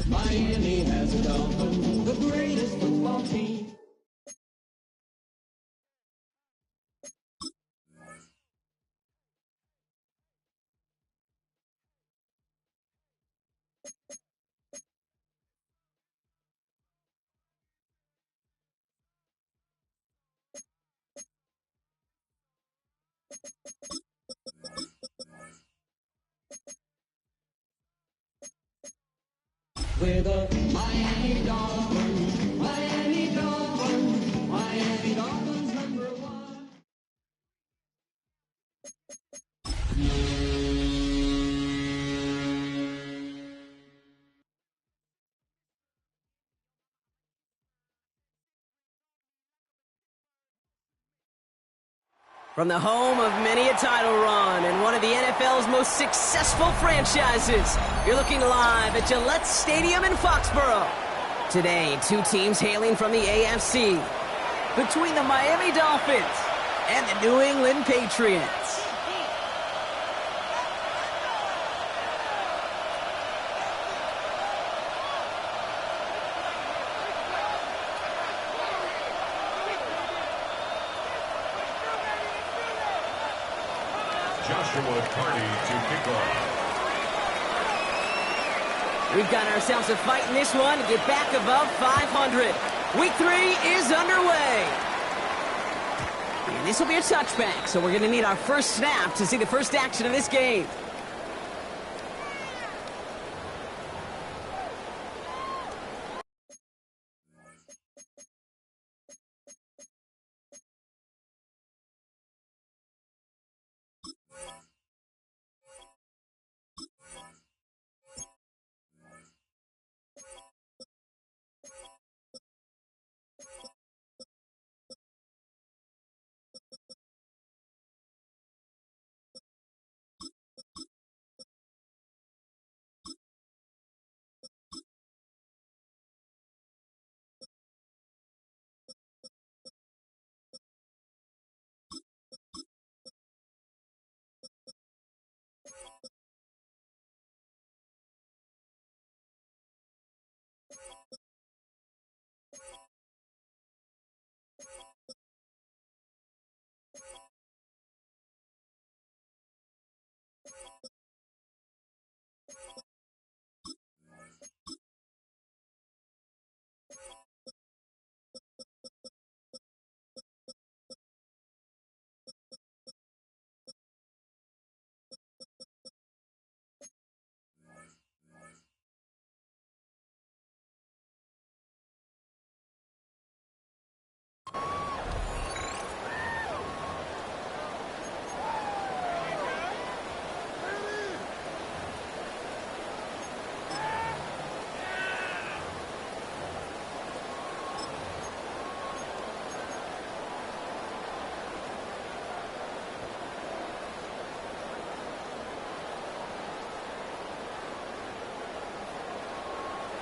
Miami has it all, the greatest football team. We're the Miami Dolphins, Miami Dolphins, Miami Dolphins #1. From the home of many a title run and one of the NFL's most successful franchises, you're looking live at Gillette Stadium in Foxborough. Today, two teams hailing from the AFC. Between the Miami Dolphins and the New England Patriots. Joshua Carty to kick off. We've got ourselves a fight in this one to get back above 500. Week 3 is underway. And this will be a touchback, so we're going to need our first snap to see the first action of this game.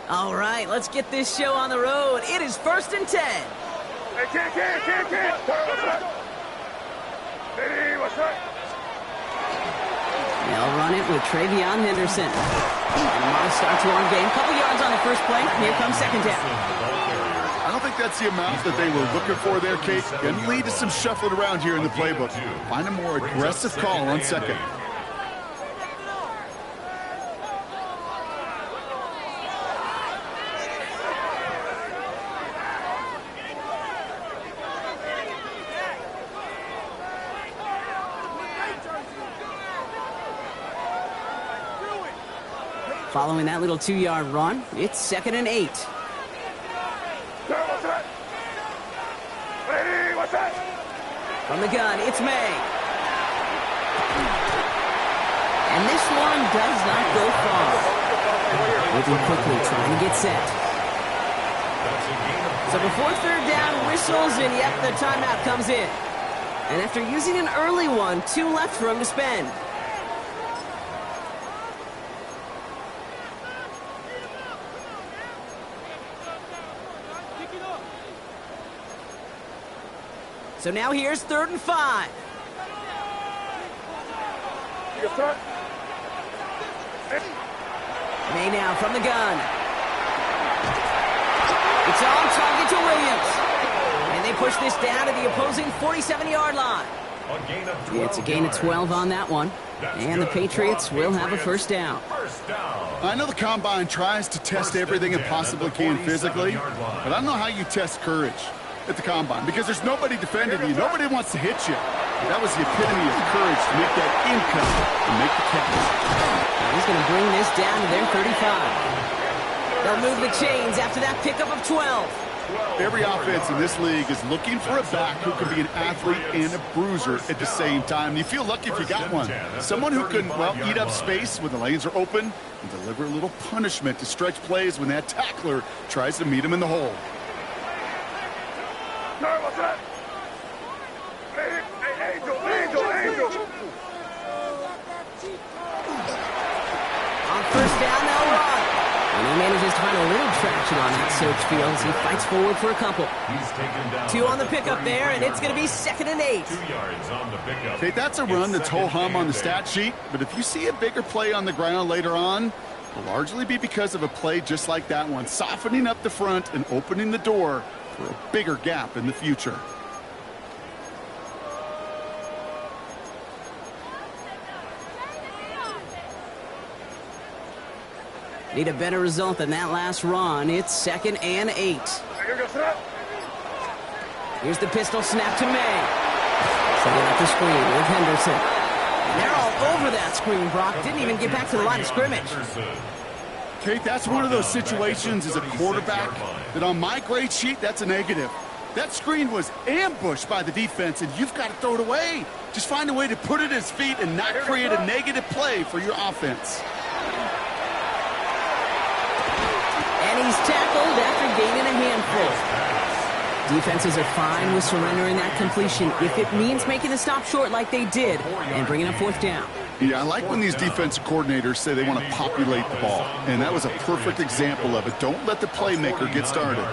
All right, let's get this show on the road. It is 1st and 10. Hey, kid. Ready, what's up? They'll run it with Travion Henderson. And a modest start to our game. Couple yards on the first play. Here comes second down. I don't think that's the amount that they were looking for there, Kate. Going to lead to some shuffling around here in the playbook. Find a more aggressive call on second. Following that little 2-yard run, it's 2nd and 8. Ready, what's that? From the gun, it's May. And this one does not go far. Moving quickly, trying to get set. So before third down whistles, and yep, the timeout comes in. And after using an early one, 2 left for him to spend. So now here's 3rd and 5. May now from the gun. It's on target to Williams. And they push this down to the opposing 47-yard line. It's a gain of 12 on that one. And the Patriots will have a first down. I know the Combine tries to test everything it possibly can physically, but I don't know how you test courage at the Combine, because there's nobody defending you. Nobody wants to hit you. That was the epitome of courage to make that income and make the catch. Now he's going to bring this down to their 35. They'll move the chains after that pickup of 12. Every offense in this league is looking for a back who can be an athlete and a bruiser at the same time. You feel lucky if you got one. Someone who can, well, eat up space when the lanes are open and deliver a little punishment to stretch plays when that tackler tries to meet him in the hole. What's that? Angel. On first down, they'll run. And he manages to find a little traction on that search field as he fights forward for a couple. 2 on the pickup there, and it's going to be 2nd and 8. 2 yards on the pickup. Okay, that's a run that's ho-hum on the stat sheet, but if you see a bigger play on the ground later on, it'll largely be because of a play just like that one, softening up the front and opening the door for a bigger gap in the future. Need a better result than that last run. It's 2nd and 8. Here's the pistol snap to May. Setting up the screen with Henderson. And they're all over that screen, Brock. Didn't even get back to the line of scrimmage. Kate, that's one of those situations as a quarterback that on my grade sheet, that's a negative. That screen was ambushed by the defense, and you've got to throw it away. Just find a way to put it at his feet and not create a negative play for your offense. And he's tackled after gaining a handful. Defenses are fine with surrendering that completion if it means making the stop short like they did and bringing up 4th down. Yeah, I like when these defensive coordinators say they want to populate the ball, and that was a perfect example of it. Don't let the playmaker get started.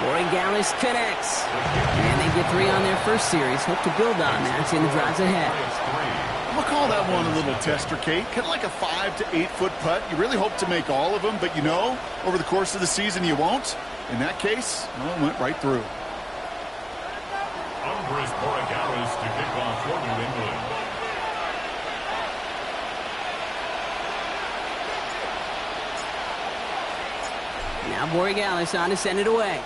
Borregales connects. And they get 3 on their first series. Hope to build on that in the drives ahead. We'll call that one a little tester, Kate. Kind of like a 5 to 8 foot putt. You really hope to make all of them, but you know, over the course of the season you won't. In that case, well, it went right through. Andres Borregales to kick off for New England. Now Borregales on to send it away.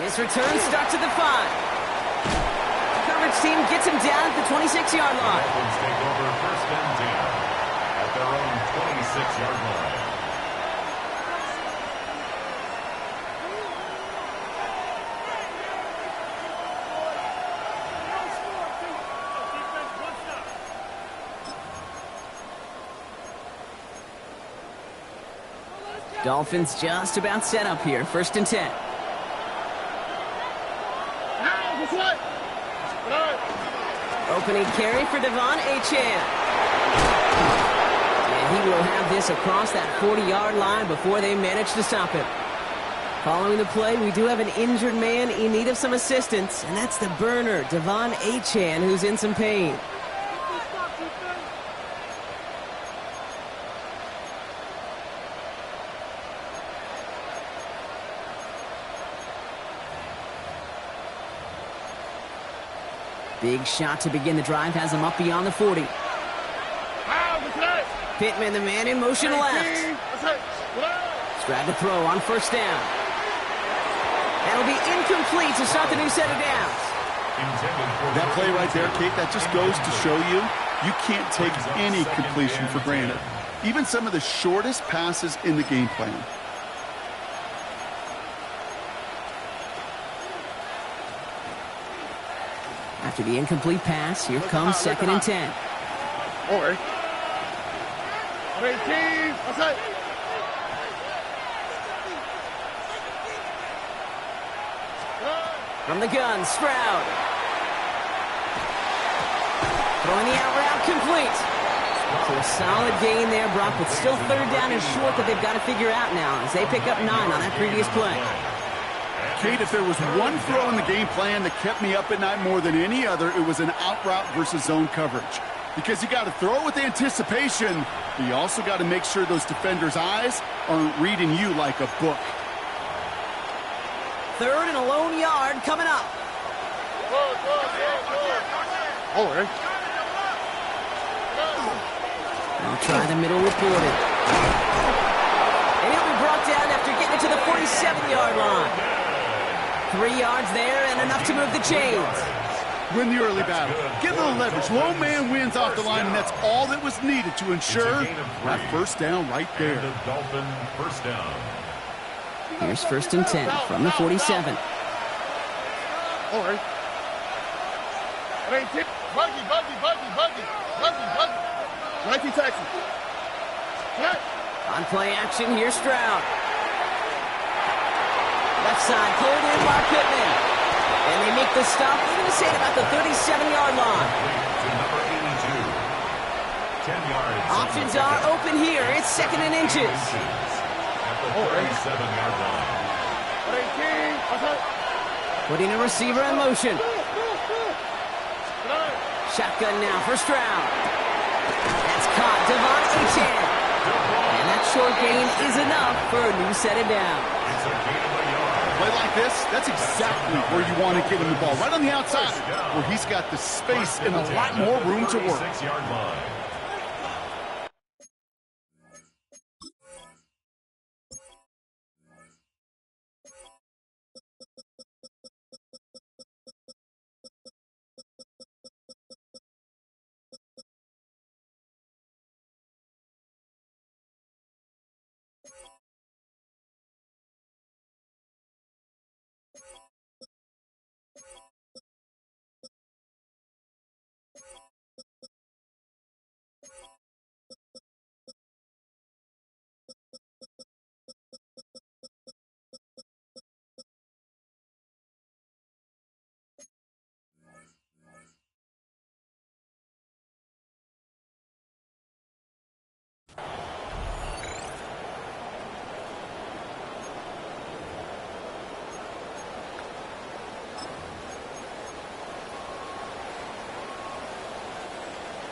His return starts at the 5. The coverage team gets him down at the 26-yard line. Dolphins take over 1st and 10 at their own 26-yard line. Dolphins just about set up here. 1st and 10. Opening carry for Devon Achane. And he will have this across that 40-yard line before they manage to stop him. Following the play, we do have an injured man in need of some assistance, and that's the burner, Devon Achane, who's in some pain. Big shot to begin the drive, has him up beyond the 40. Pittman, the man in motion left. Strad to throw on 1st down. That'll be incomplete to start the new set of downs. That play right there, Kate, that just goes to show you can't take any completion for granted. Even some of the shortest passes in the game plan. After the incomplete pass, here comes 2nd and 10. Over. 18. Outside. From the gun, Stroud. Throwing the out route complete. So a solid gain there, Brock, but still 3rd down and short that they've got to figure out now as they pick up 9 on that previous play. Kate, if there was one throw in the game plan that kept me up at night more than any other, it was an out route versus zone coverage. Because you got to throw it with anticipation, but you also got to make sure those defenders' eyes aren't reading you like a book. 3rd and a lone yard coming up. Over. They'll try the middle reported. And he'll be brought down after getting it to the 47-yard line. 3 yards there and enough to move the chains. Win the early battle. Get a little leverage. Low man wins off the line, and that's all that was needed to ensure that 1st down right there. Dolphin 1st down. Here's 1st and 10 from the 47. Over. 18. Buggy. 19 taxi. On play action, here's Stroud. Left side, pulled in by Pittman. And they make the stop, I'm going to say about the 37-yard line. To number 82. 10 yards. Options are open here. It's 2nd and inches. At the 37-yard line. 18. Putting a receiver in motion. Shotgun now for Stroud. That's caught. Devon Achane. And that short gain is enough for a new set of down. It's a gain of a yard. Play like this, that's exactly where you want to get him the ball. Right on the outside, where he's got the space and a lot more room to work. 36-yard line.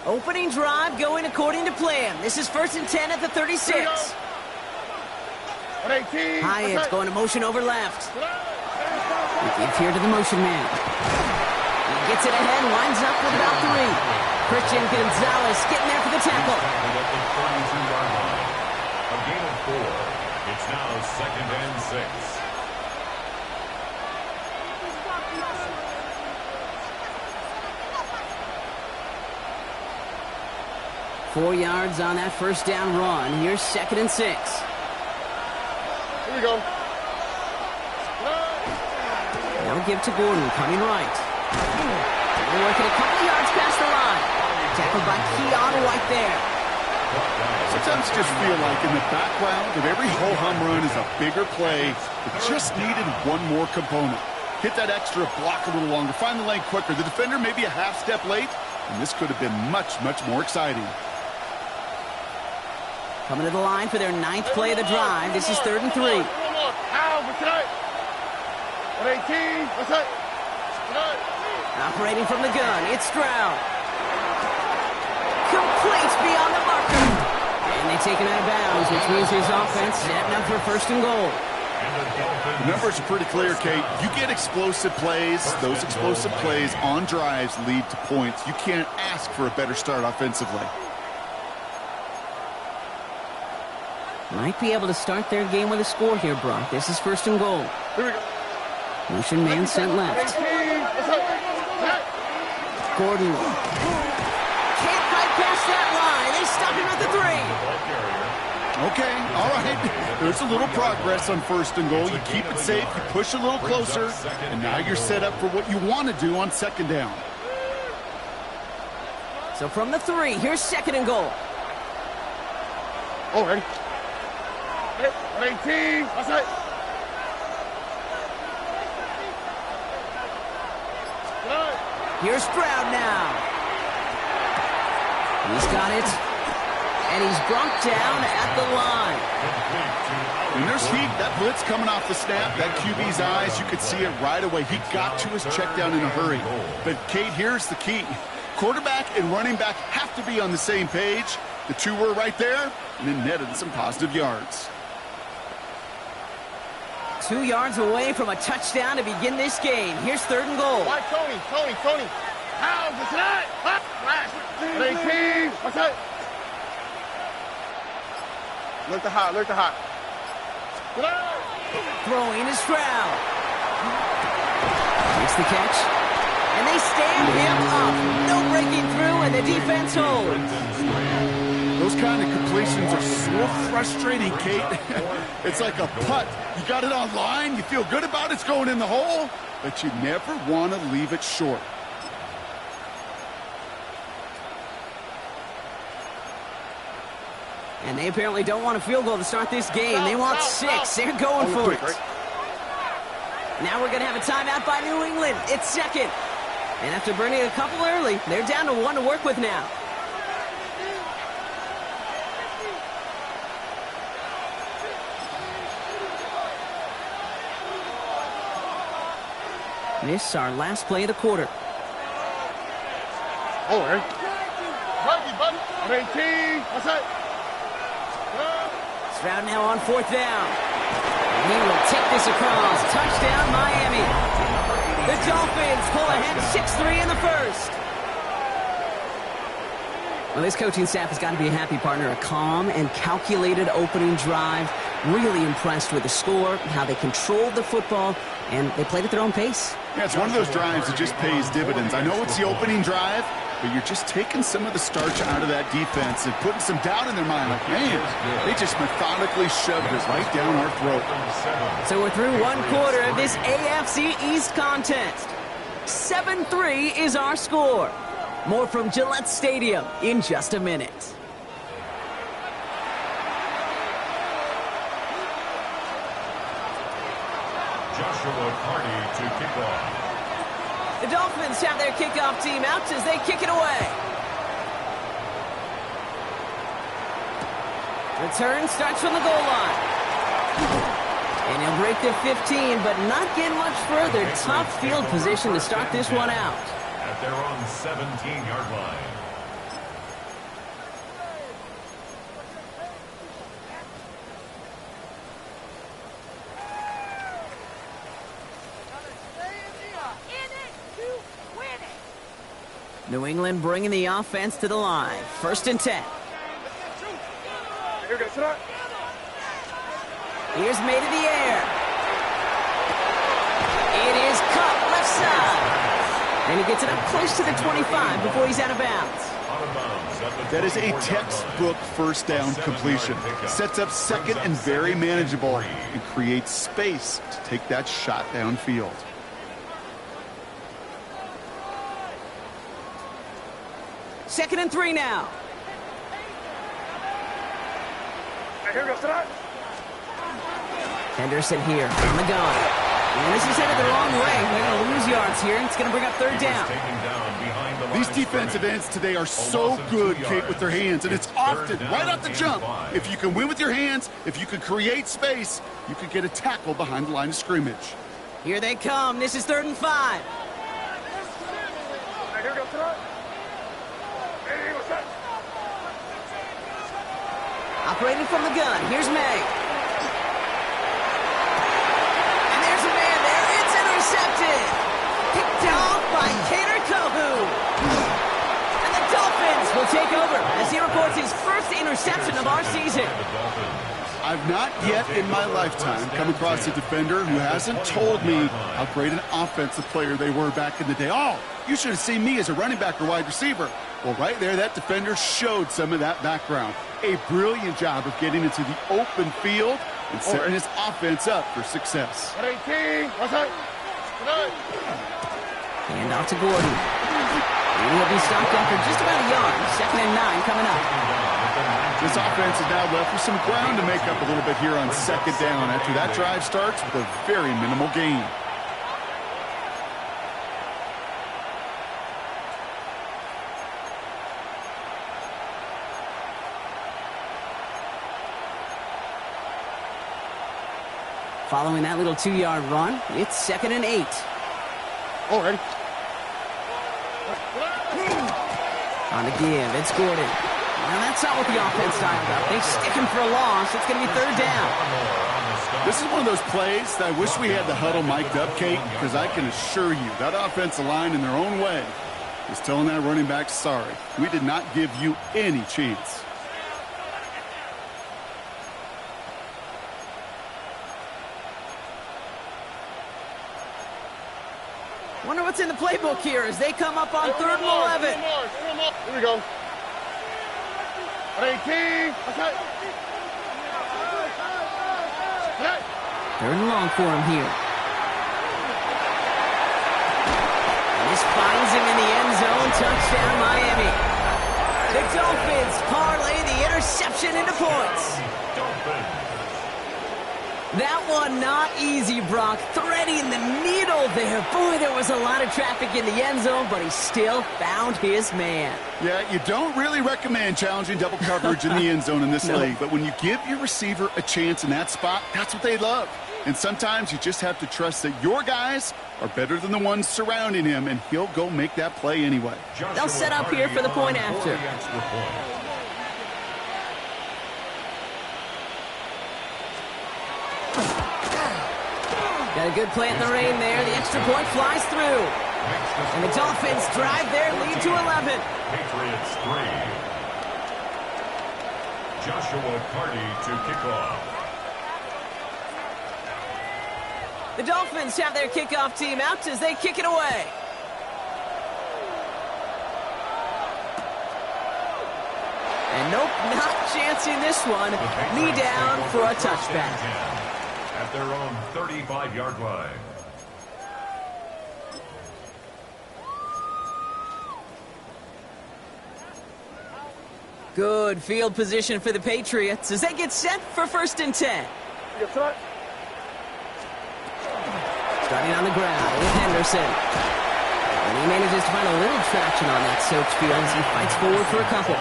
Opening drive going according to plan. This is 1st and 10 at the 36. 18. Hyatt's going to motion over left. He gives here to the motion man. He gets it ahead, winds up with about 3. Christian Gonzalez getting there for the tackle. At the 32-yard line. A gain of 4. It's now 2nd and 6. 4 yards on that 1st down run. Here's 2nd and 6. Here we go. They'll give to Gordon, coming right. They're working a couple yards past the line. Tackled by Keon White there. Sometimes you just feel like in the background of every ho-hum run is a bigger play that just needed one more component. Hit that extra block a little longer, find the lane quicker. The defender maybe a half step late, and this could have been much, much more exciting. Coming to the line for their 9th play of the drive. This is 3rd and 3. 18. What's that? Operating from the gun, it's Stroud. Complete beyond the marker. And they take him out of bounds, which means his offense setting up for 1st and goal. The numbers are pretty clear, Kate. You get explosive plays. Those explosive plays on drives lead to points. You can't ask for a better start offensively. Might be able to start their game with a score here, Brock. This is 1st and goal. Here we go. Motion man sent left. 18. What's up? Gordon can't fight past that line. They stop him at the 3. Okay, all right. There's a little progress on 1st and goal. You keep it safe, you push a little closer, and now you're set up for what you want to do on 2nd down. So from the 3, here's 2nd and goal. Oh, ready. 18. What's that? Here's Stroud now. He's got it. And he's brought down at the line. When there's heat, that blitz coming off the snap, that QB's eyes, you could see it right away. He got to his check down in a hurry. But, Kate, here's the key. Quarterback and running back have to be on the same page. The two were right there, and then netted some positive yards. 2 yards away from a touchdown to begin this game. Here's 3rd and goal. Why, Tony? How's it tonight? Flash. 18. What's that? Look the hot. Throwing to Stroud. Makes the catch. And they stand him up. No breaking through, and the defense holds. Those kind of completions are so frustrating, Kate. It's like a putt. You got it on line, you feel good about it, it's going in the hole, but you never want to leave it short. And they apparently don't want a field goal to start this game. They want 6. They're going for it. Now we're going to have a timeout by New England. It's 2nd. And after burning a couple early, they're down to 1 to work with now. This is our last play of the quarter. Oh, right. Buddy. 18. What's that? Stroud now on 4th down. And he will take this across. Touchdown, Miami. The Dolphins pull ahead 6-3 in the first. Well, this coaching staff has got to be a happy partner. A calm and calculated opening drive. Really impressed with the score, how they controlled the football, and they played at their own pace. Yeah, it's one of those drives that just pays dividends. I know it's the opening drive, but you're just taking some of the starch out of that defense and putting some doubt in their mind. Like, man, they just methodically shoved it right down our throat. So we're through 1 quarter of this AFC East contest. 7-3 is our score. More from Gillette Stadium in just a minute. Joshua Carney to kick off. The Dolphins have their kickoff team out as they kick it away. Return starts from the goal line. And he'll break the 15, but not get much further. Tough field position to start this one out. At their own 17-yard line. New England bringing the offense to the line. 1st and 10. Here's made in the air. It is caught left side. And he gets it up close to the 25 before he's out of bounds. That is a textbook first down completion. Sets up 2nd and very manageable and creates space to take that shot downfield. Second and 3 now. Henderson here on the gun. And this is headed the wrong way. They're going to lose yards here. It's going to bring up 3rd down. These defensive ends today are so good, Kate, with their hands. And it's often, right off the jump, if you can win with your hands, if you can create space, you can get a tackle behind the line of scrimmage. Here they come. This is 3rd and 5. Operating from the gun. Here's May. And there's a man there. It's intercepted. Picked off by Kader Kohu. And the Dolphins will take over as he records his first interception of our season. I've not yet in my lifetime come across a defender who hasn't told me how great an offensive player they were back in the day. Oh, you should have seen me as a running back or wide receiver. Well, right there, that defender showed some of that background. A brilliant job of getting into the open field and setting his offense up for success. Hand off to Gordon. And he'll be stopped after just about a yard. 2nd and 9 coming up. This offense is now left with some ground to make up a little bit here on 2nd down after that drive starts with a very minimal gain. Following that little 2-yard run, it's 2nd and 8. Oh, ready. On the give, it's Gordon. Now that's not what the offense dialed up. They stick him for a loss. It's going to be 3rd down. This is one of those plays that I wish we had the huddle mic'd up, Kate, because I can assure you that offensive line in their own way is telling that running back, sorry, we did not give you any chance. Wonder what's in the playbook here as they come up on 3rd and 11. Here we go. 18. Okay. 3rd and long for him here. And this finds him in the end zone. Touchdown, Miami. The Dolphins parlay the interception into points. That one not easy, Brock. Threading the needle there. Boy, there was a lot of traffic in the end zone, but he still found his man. Yeah, you don't really recommend challenging double coverage in the end zone in this league, but when you give your receiver a chance in that spot, that's what they love. And sometimes you just have to trust that your guys are better than the ones surrounding him, and he'll go make that play anyway. They'll set up here for the point after. Got a good play in the rain there. The extra point flies through. And the Dolphins drive their lead to 11. Patriots 3. Joshua Carty to kickoff. The Dolphins have their kickoff team out as they kick it away. And nope, not chancing this one. Knee down for a touchback. At their own 35-yard line. Good field position for the Patriots as they get set for 1st and 10. Starting on the ground with Henderson. And he manages to find a little traction on that soaked field as he fights forward for a couple.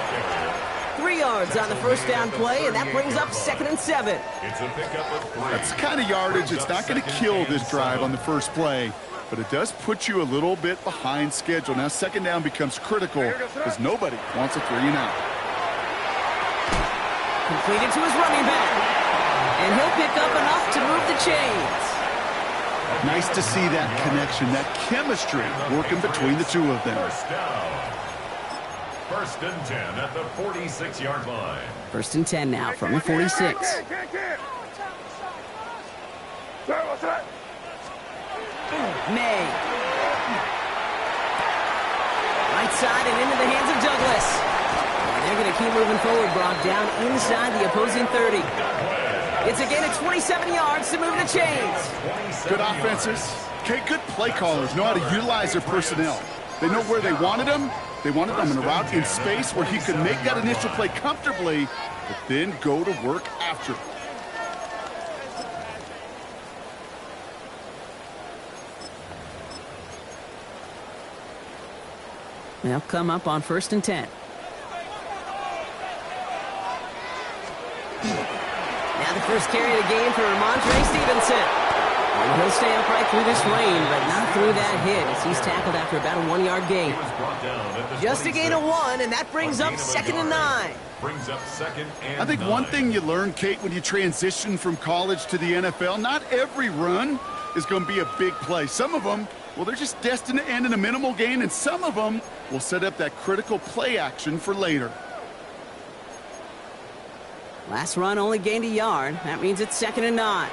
3 yards on the 1st down play, and that brings up 2nd and 7. It's a pickup of 3. That's the kind of yardage that's not going to kill this drive on the first play, but it does put you a little bit behind schedule. Now 2nd down becomes critical because nobody wants a 3-and-out. Completed to his running back. And he'll pick up enough to move the chains. Nice to see that connection, that chemistry working between the two of them. 1st down. 1st and 10 at the 46-yard line. 1st and 10 now from the 46. May. Right side and into the hands of Douglas. And they're going to keep moving forward, Brock, down inside the opposing 30. It's a gain of 27 yards to move the chains. Good offenses. Okay, good play callers know how to utilize their personnel. They know where they wanted them. They wanted him in a route in space where he could make that initial play comfortably, but then go to work after. They'll come up on 1st and 10. Now the first carry of the game for Ramondre Stevenson. And he'll stay upright through this lane, but not through that hit as he's tackled after about a 1-yard gain. Just a gain of 1, and that brings up 2nd and 9. Brings up 2nd and I think 9. one thing you learn, Kate, when you transition from college to the NFL, not every run is going to be a big play. Some of them, well, they're just destined to end in a minimal gain, and some of them will set up that critical play action for later. Last run only gained a yard. That means it's 2nd and 9.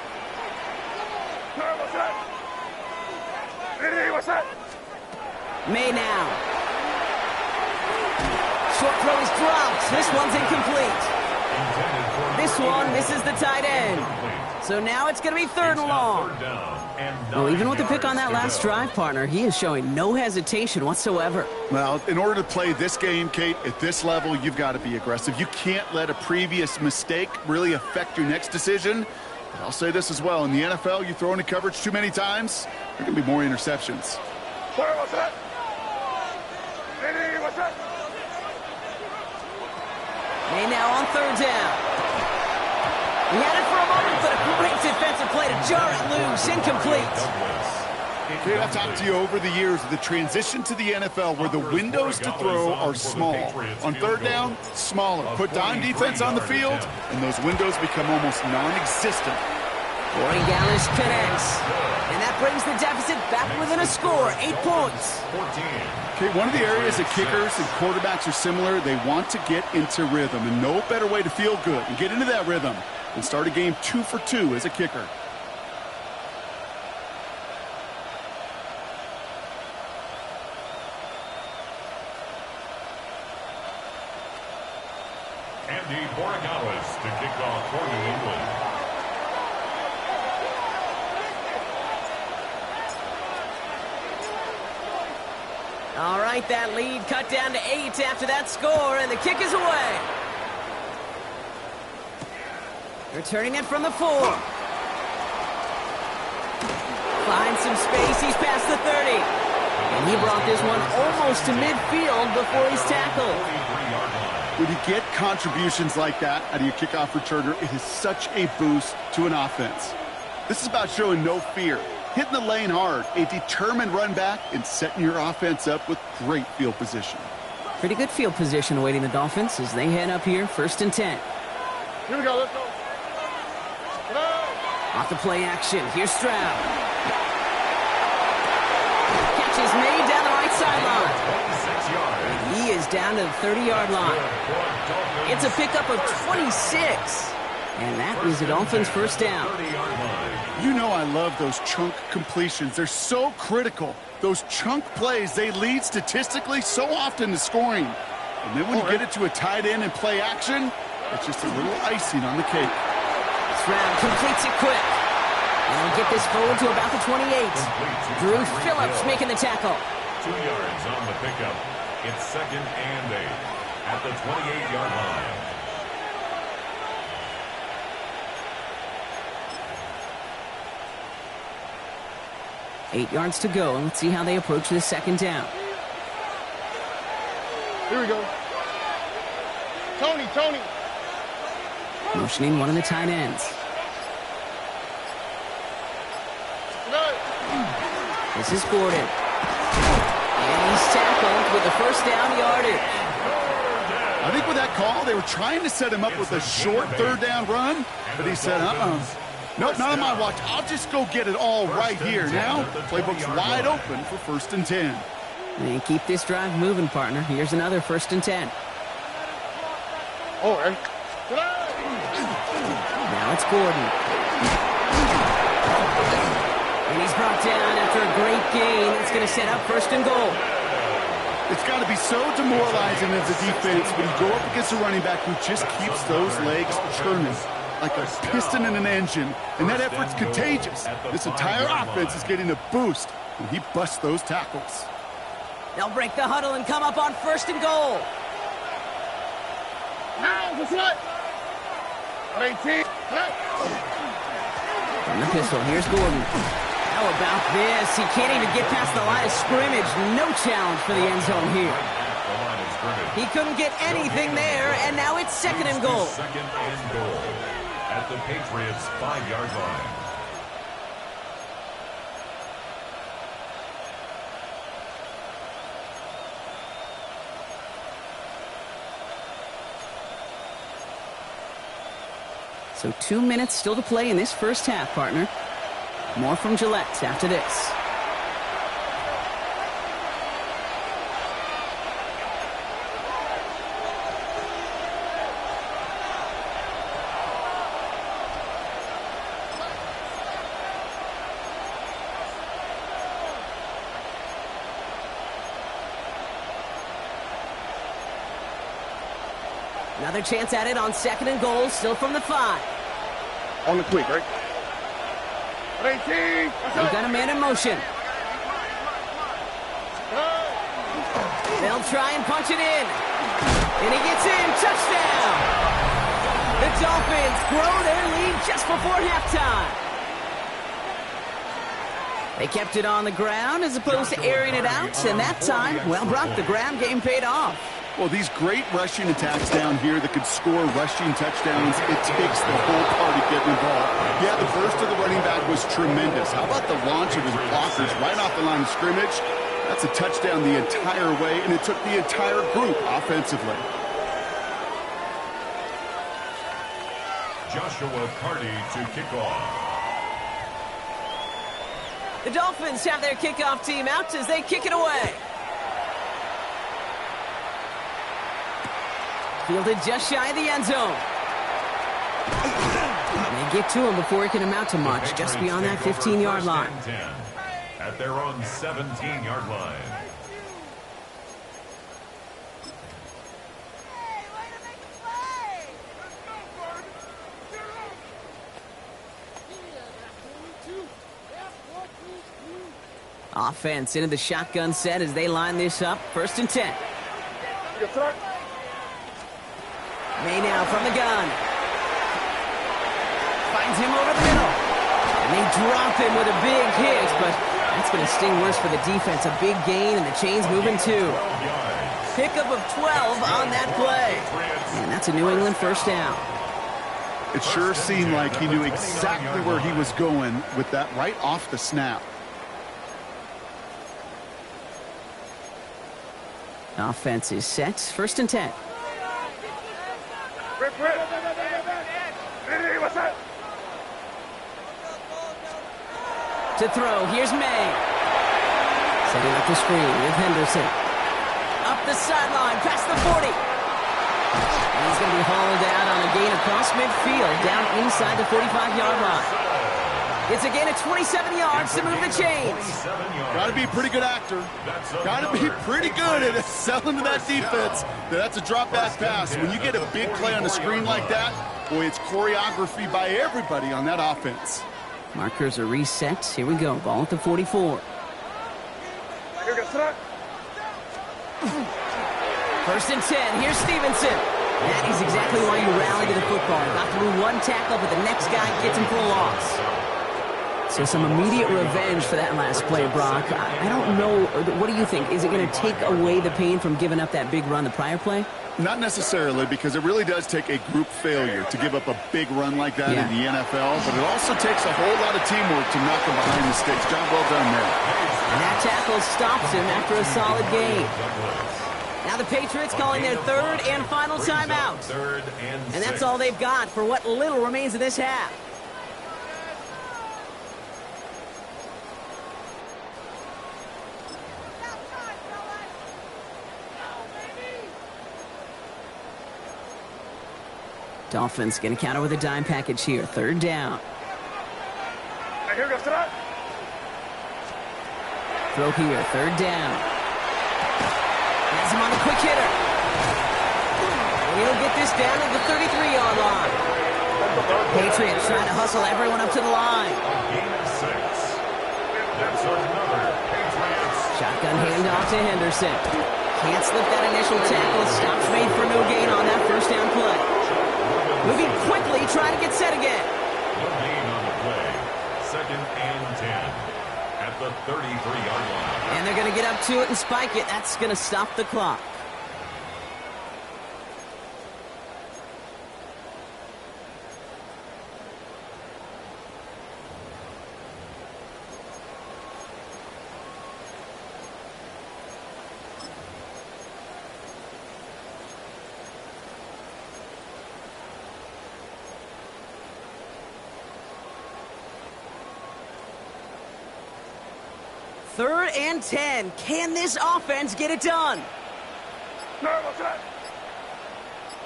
May now. Short throw is dropped. This one's incomplete. This one misses the tight end. So now it's going to be third and long. Well, even with the pick on that last drive, partner, he is showing no hesitation whatsoever. Well, in order to play this game, Kate, at this level, you've got to be aggressive. You can't let a previous mistake really affect your next decision. But I'll say this as well. In the NFL, you throw into coverage too many times, there can be more interceptions. Sorry, what's that? Hey, what's that? May now on third down. He had it for a moment, but a great defensive play to jar it loose. Incomplete. Kate, I've talked to you over the years of the transition to the NFL where the windows to throw are small. On third down, smaller. Put dime defense on the field, and those windows become almost non-existent. Corey Gallis connects. And that brings the deficit back within a score, 8 points. Okay, one of the areas that kickers and quarterbacks are similar, they want to get into rhythm, and no better way to feel good and get into that rhythm and start a game 2 for 2 as a kicker. Andy Borregales to kick off for New England. All right, that lead cut down to 8 after that score, and the kick is away. Returning it from the 4. Finds some space. He's past the 30. And he brought this one almost to midfield before he's tackled. When you get contributions like that out of your kickoff returner, it is such a boost to an offense. This is about showing no fear, hitting the lane hard, a determined run back, and setting your offense up with great field position. Pretty good field position awaiting the Dolphins as they head up here, 1st and 10. Here we go, let's go. Off the play action, here's Stroud. Catch is made down the right sideline. And he is down to the 30-yard line. It's a pickup of 26. And that is the Dolphins' first down. You know I love those chunk completions. They're so critical. Those chunk plays, they lead statistically so often to scoring. And then when you get it to a tight end and play action, it's just a little icing on the cake. Stroud completes it quick. And we'll get this forward to about the 28. Drew Phillips making the tackle. 2 yards on the pickup. It's 2nd and 8 at the 28-yard line. Eight yards to go, and let's see how they approach this 2nd down. Here we go. Tony. Motioning one of the tight ends. This is Gordon. And he's tackled with the first down yardage. I think with that call, they were trying to set him up with a short 3rd down run, but he said, nope, not on my watch. I'll just go get it all right here. Now, playbook's wide open for 1st and 10. And keep this drive moving, partner. Here's another 1st and 10. Oh, right. Now it's Gordon. And he's brought down after a great gain. It's going to set up 1st and goal. It's got to be so demoralizing as a defense when you go up against a running back who just keeps those legs churning like a piston in an engine, and that effort's contagious. This entire offense is getting a boost when he busts those tackles. They'll break the huddle and come up on 1st and goal. Now, what's that? 18. From the pistol, here's Gordon. How about this? He can't even get past the line of scrimmage. No challenge for the end zone here. He couldn't get anything there, and now it's 2nd and goal. 2nd and goal at the Patriots' 5-yard line. So 2 minutes still to play in this first half, partner. More from Gillette after this. Another chance at it on 2nd and goal, still from the 5. On the quick, right? They've got a man in motion. They'll try and punch it in. And he gets in. Touchdown! The Dolphins grow their lead just before halftime. They kept it on the ground as opposed to airing it out, and that time, well, Brock, the ground game paid off. Well, these great rushing attacks down here that could score rushing touchdowns, it takes the whole party getting involved. Yeah, the burst of the running back was tremendous. How about the launch of his blockers right off the line of scrimmage? That's a touchdown the entire way, and it took the entire group offensively. Joshua Carty to kick off. The Dolphins have their kickoff team out as they kick it away. Fielded just shy of the end zone. They get to him before he can amount to much, just beyond that 15-yard line. At their own 17-yard line. Offense into the shotgun set as they line this up. 1st and 10. May now from the gun. Finds him over the middle. And they drop him with a big hit, but that's going to sting worse for the defense. A big gain, and the chain's moving too. Pickup of 12 on that play. And that's a New England 1st down. It sure seemed like he knew exactly where he was going with that right off the snap. Offense is set. 1st and 10. To throw, here's May. Setting up the screen with Henderson. Up the sideline, past the 40. And he's going to be hauled out on a gain across midfield, down inside the 45-yard line. It's a gain of 27 yards to move the chains. Got to be a pretty good actor. Got to be pretty good at selling to that defense. That's a drop-back pass. When you get a big play on the screen like that, boy, it's choreography by everybody on that offense. Markers are reset. Here we go. Ball at the 44. 1st and 10. Here's Stevenson. That is exactly why you rally to the football. Got through one tackle, but the next guy gets him for a loss. So some immediate revenge for that last play, Brock. I don't know. What do you think? Is it going to take away the pain from giving up that big run the prior play? Not necessarily, because it really does take a group failure to give up a big run like that in the NFL, but it also takes a whole lot of teamwork to knock them behind the sticks. Job well done there. And that tackle stops him after a solid gain. Now the Patriots calling their 3rd and final timeout. And that's all they've got for what little remains of this half. Dolphins going to counter with a dime package here. 3rd down. Throw here. 3rd down. Has him on the quick hitter. He'll get this down at the 33-yard line. Patriots trying to hustle everyone up to the line. Shotgun handoff to Henderson. Can't slip that initial tackle. Stops made for no gain on that 1st down play. Moving quickly, trying to get set again. No gain on the play. 2nd and 10 at the 33-yard line. And they're going to get up to it and spike it. That's going to stop the clock. Third and 10. Can this offense get it done? No, what's that?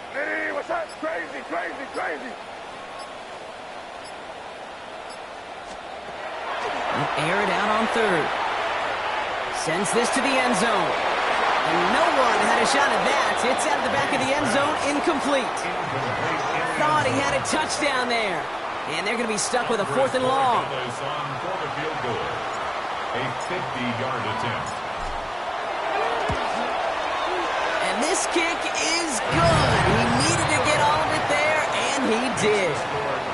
Hey, what's that? Crazy, crazy, crazy. Air it out on 3rd. Sends this to the end zone. And no one had a shot at that. It's out of the back of the end zone, incomplete. Thought he had a touchdown there. And they're going to be stuck with a 4th and long. On for the field goal. A 50-yard attempt. And this kick is good. He needed to get all of it there, and he did.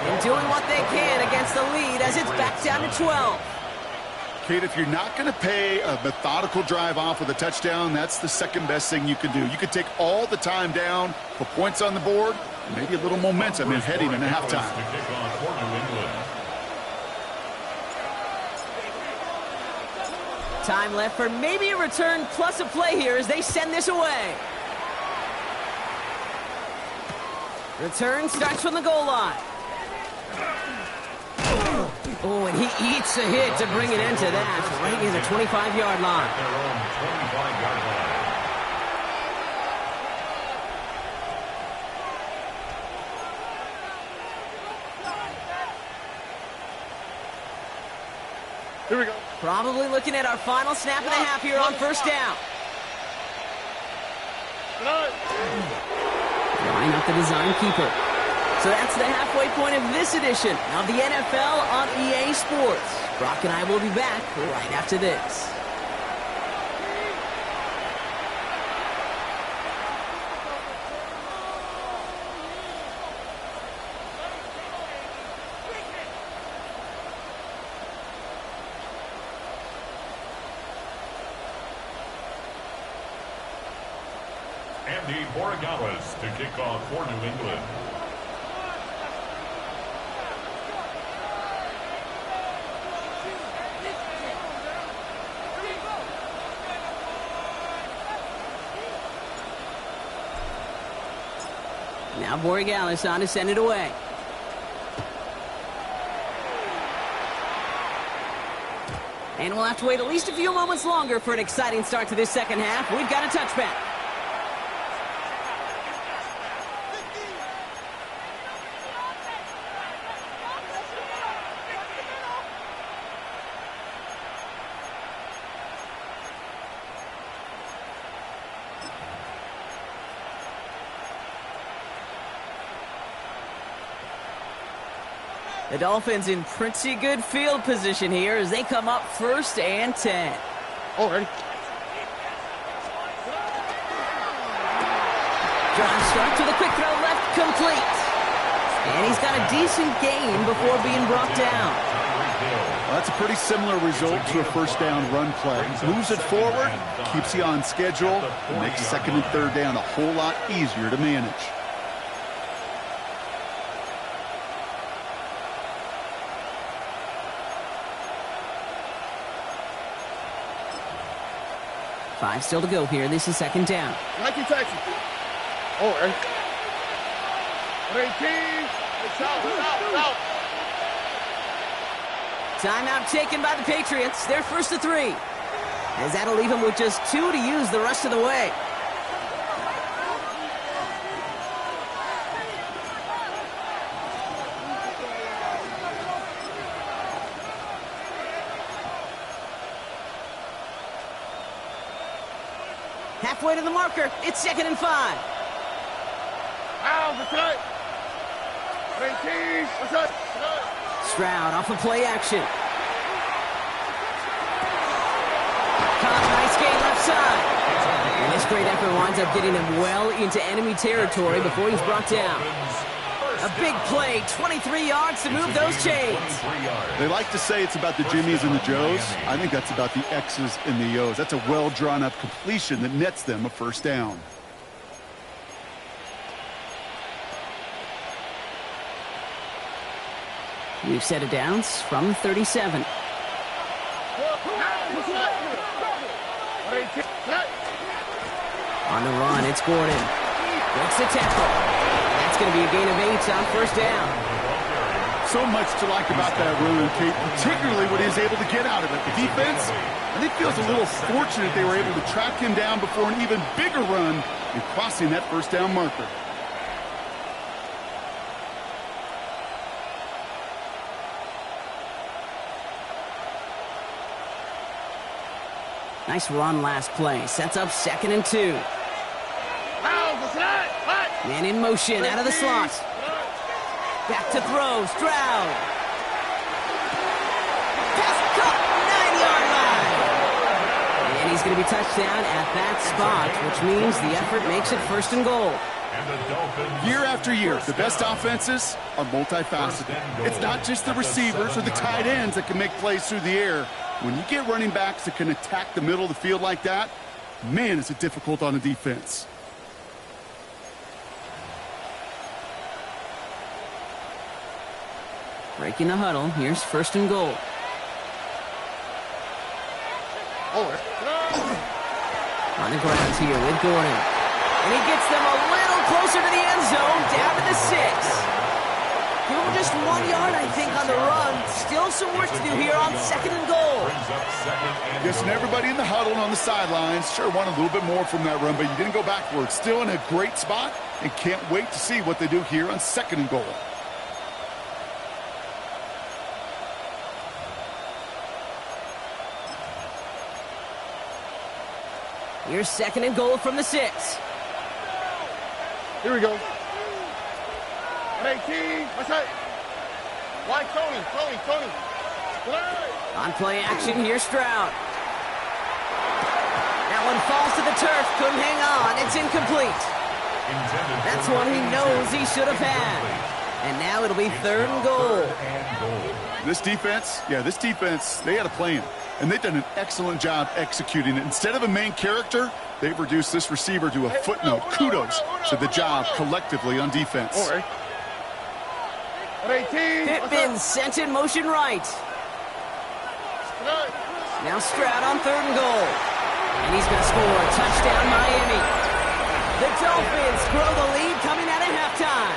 And doing what they can against the lead as it's back down to 12. Kate, if you're not going to pay a methodical drive off with a touchdown, that's the second best thing you can do. You could take all the time down, put points on the board, maybe a little momentum in heading into halftime. Time left for maybe a return plus a play here as they send this away. Return starts from the goal line. Oh, and he eats a hit to bring it into that, right near the 25-yard line. Here we go. Probably looking at our final snap and a half here on first down. Line up the design keeper. So that's the halfway point of this edition of the NFL on EA Sports. Brock and I will be back right after this. Andy Borregales to kick off for New England. Now Borregales on to send it away. And we'll have to wait at least a few moments longer for an exciting start to this second half. We've got a touchback. The Dolphins in pretty good field position here as they come up 1st and 10. Oh, ready. John Stark to the quick throw left, complete. And he's got a decent gain before being brought down. Well, that's a pretty similar result to a first down run play. Moves it forward, keeps you on schedule, and makes 2nd and 3rd down a whole lot easier to manage. Five still to go here. This is 2nd down. Nike Texas. Oh, ready. 18. It's out. Timeout taken by the Patriots. They're 1st to 3. As that'll leave them with just 2 to use the rest of the way. Halfway to the marker. It's 2nd and 5. Out, that's right. 18. What's up? Stroud off of play action. Caught, nice gain left side. And this great effort winds up getting him well into enemy territory before he's brought down. A big play, 23 yards to move those chains. They like to say it's about the Jimmies and the Joes. I think that's about the X's and the O's. That's a well-drawn-up completion that nets them a 1st down. We've set it downs from 37. On the run, it's Gordon. Breaks the tackle. That's going to be a gain of 8 on 1st down. So much to like about that run, Kate, particularly what he was able to get out of it. The defense, I think, feels a little fortunate they were able to track him down before an even bigger run and crossing that 1st down marker. Nice run last play. Sets up 2nd and 2. Man in motion out of the slot. Back to throw, Stroud. Pass caught, 9-yard line. And he's going to be touched down at that spot, which means the effort makes it 1st and goal. Year after year, the best offenses are multifaceted. It's not just the receivers or the tight ends that can make plays through the air. When you get running backs that can attack the middle of the field like that, man, is it difficult on a defense. Breaking the huddle. Here's 1st and goal. On the ground here with Gordon. And he gets them a little closer to the end zone, down to the 6. Give him just 1 yard, I think, on the run. Still some work to do here on 2nd and goal. Yes, and everybody in the huddle and on the sidelines sure want a little bit more from that run, but you didn't go backwards. Still in a great spot, and can't wait to see what they do here on 2nd and goal. Here's 2nd and goal from the 6. Here we go. 18. What's that? Why Tony? On play action, here's Stroud. That one falls to the turf. Couldn't hang on. It's incomplete. That's one he knows he should have had. And now it'll be 3rd and goal. This defense, they had a plan. And they've done an excellent job executing it. Instead of a main character, they've reduced this receiver to a footnote. Kudos to the job collectively on defense. 18. Pittman sent in motion right. Now Stroud on 3rd and goal. And he's going to score a touchdown, Miami. The Dolphins grow the lead coming out of halftime.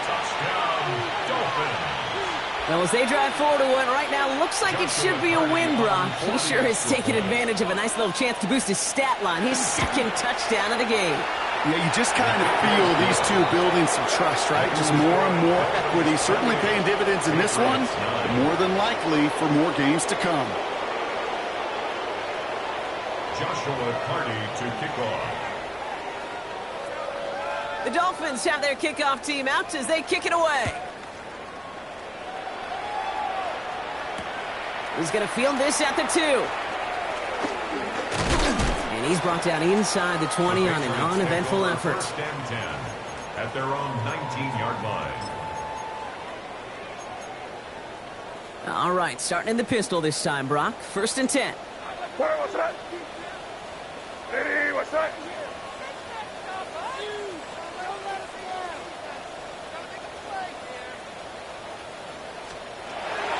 Well, as they drive forward to one right now, looks like it should be a win, Brock. He sure has taken advantage of a nice little chance to boost his stat line. His 2nd touchdown of the game. Yeah, you just kind of feel these two building some trust, right? Just more and more equity. Certainly paying dividends in this one, but more than likely for more games to come. Joshua Carty to kick off. The Dolphins have their kickoff team out as they kick it away. He's going to field this at the 2. And he's brought down inside the 20 on an uneventful effort. 1st and 10 at their own 19-yard line. All right, starting in the pistol this time, Brock. 1st and 10. What's that? Ready, what's that?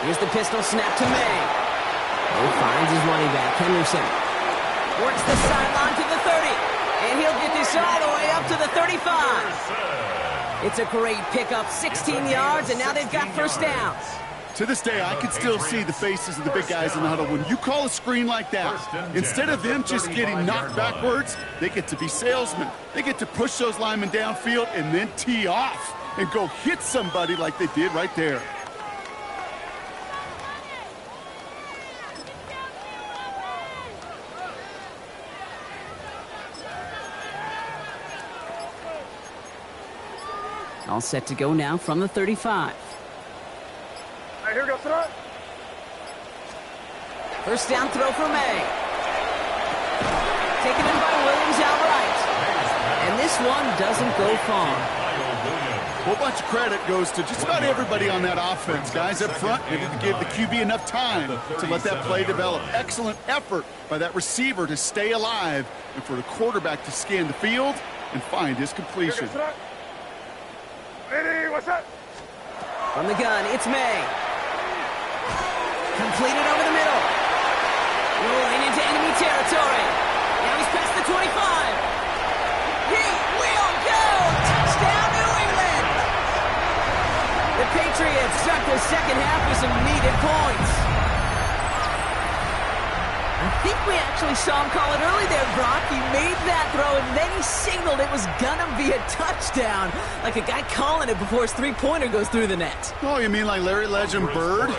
Here's the pistol snap to May. He finds his running back, Henderson. Works the sideline to the 30. And he'll get this all the way up to the 35. It's a great pickup, 16 yards, and now they've got 1st down. To this day, I can still see the faces of the big guys in the huddle. When you call a screen like that, instead of them just getting knocked backwards, they get to be salesmen. They get to push those linemen downfield and then tee off and go hit somebody like they did right there. All set to go now from the 35. Right, here we go, son. 1st down throw for May. Taken in by Williams outright. And this one doesn't go far. A whole bunch of credit goes to just about everybody on that offense. Guys up front, maybe to give the QB enough time to let that play develop. Excellent effort by that receiver to stay alive and for the quarterback to scan the field and find his completion. Ready, what's that? From the gun, it's May. Completed over the middle. Rolling into enemy territory. Now he's past the 25. He will go! Touchdown, New England! The Patriots start the 2nd half with some needed points. I think we actually saw him call it early there, Brock. He made that throw, and then he signaled it was gonna be a touchdown. Like a guy calling it before his three-pointer goes through the net. Oh, you mean like Larry Legend Bird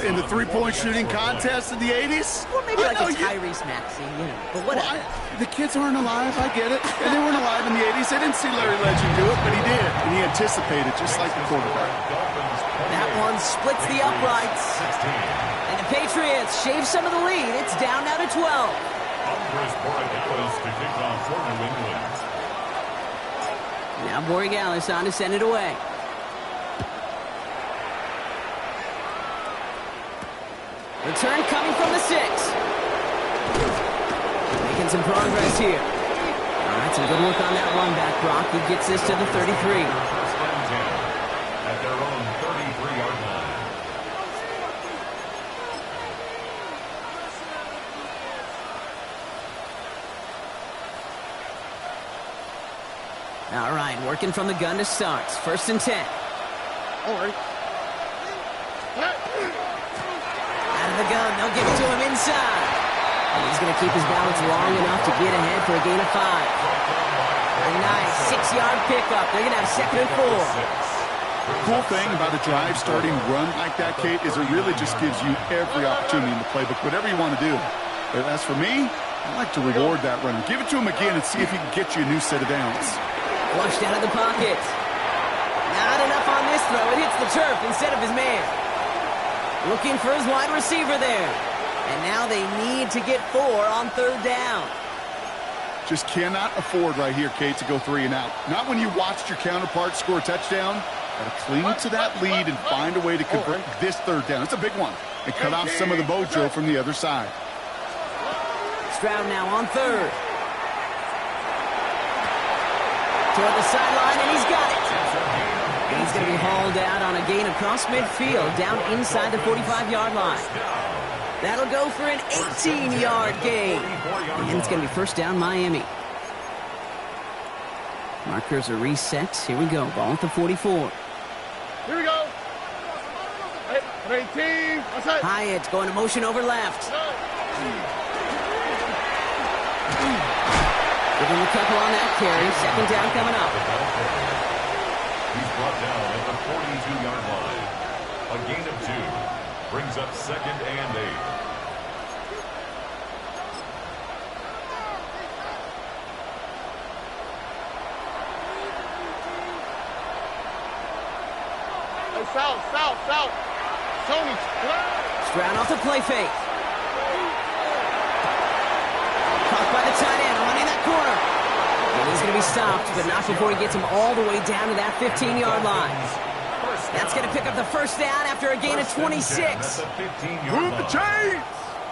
in the three-point shooting contest in the 80s? Or maybe like a Tyrese Maxey, you know, but whatever. The kids weren't alive, I get it. And they weren't alive in the 80s. They didn't see Larry Legend do it, but he did. And he anticipated, just like the quarterback. one splits the uprights. 16. And the Patriots shave some of the lead. It's down now to 12. Andres Borregales to kick off for New England. Now Borregales on to send it away. Return coming from the 6. Making some progress here. All right, some good work on that run back, Brock. He gets this to the 33. First and 10 at their own 33-yard line. All right, working from the gun to start. First and 10. All right. Out of the gun, they'll give it to him inside. And he's going to keep his balance long enough to get ahead for a gain of 5. A nice 6-yard pickup. They're going to have second and 4. The cool thing about a drive starting run like that, Kate, is it really just gives you every opportunity in the playbook, whatever you want to do. But as for me, I like to reward that run. Give it to him again and see if he can get you a new set of downs. Flushed out of the pocket. Not enough on this throw. It hits the turf instead of his man. Looking for his wide receiver there. And now they need to get 4 on third down. Just cannot afford right here, Kate, to go 3 and out. Not when you watched your counterpart score a touchdown. Got to cling to that lead and find a way to convert this third down. It's a big one. And cut off some of the mojo from the other side. Stroud now on third. Toward the sideline, and he's got it. And he's going to be hauled out on a gain across midfield, down inside the 45-yard line. That'll go for an 18-yard gain. And it's going to be first down Miami. Markers are reset. Here we go. Ball at the 44. Here we go. 18. Hyatt going to motion over left. Give him a couple on that carry. Second down coming up. He's brought down at the 42-yard line. A gain of 2 brings up second and 8. Hey, south. Tony. Stroud off the play fake. Caught by the tight end, running that corner. And he's going to be stopped, but not before he gets him all the way down to that 15-yard line. That's going to pick up the first down after a gain of 26. Move the chains!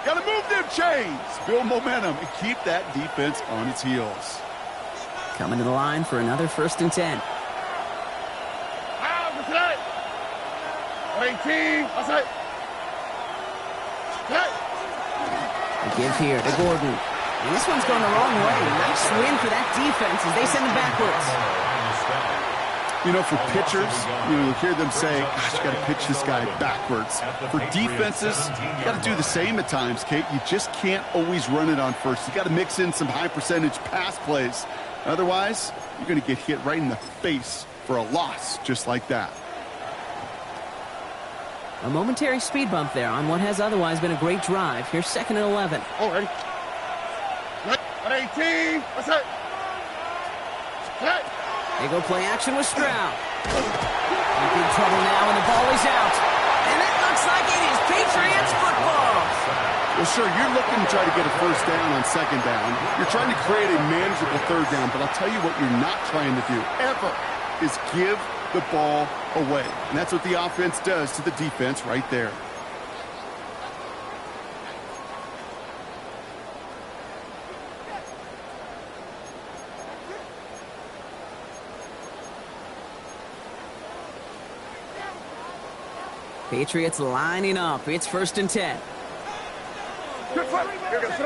Got to move them chains! Build momentum and keep that defense on its heels. Coming to the line for another first and 10. 18. A give here to Gordon. And this one's going the wrong way. Nice win for that defense as they send it backwards. You know, for pitchers, you hear them say, gosh, you got to pitch this guy backwards. For defenses, you got to do the same at times, Kate. You just can't always run it on first. You got to mix in some high-percentage pass plays. Otherwise, you're going to get hit right in the face for a loss just like that. A momentary speed bump there on what has otherwise been a great drive. Here's second and 11. Already. 18. They go play action with Stroud. In big trouble now, and the ball is out. And that looks like it is Patriots football. Well, sure, you're looking to try to get a first down on second down. You're trying to create a manageable third down, but I'll tell you what you're not trying to do, ever, is give the ball away. And that's what the offense does to the defense right there. Patriots lining up. It's first and 10. Good foot. They're going to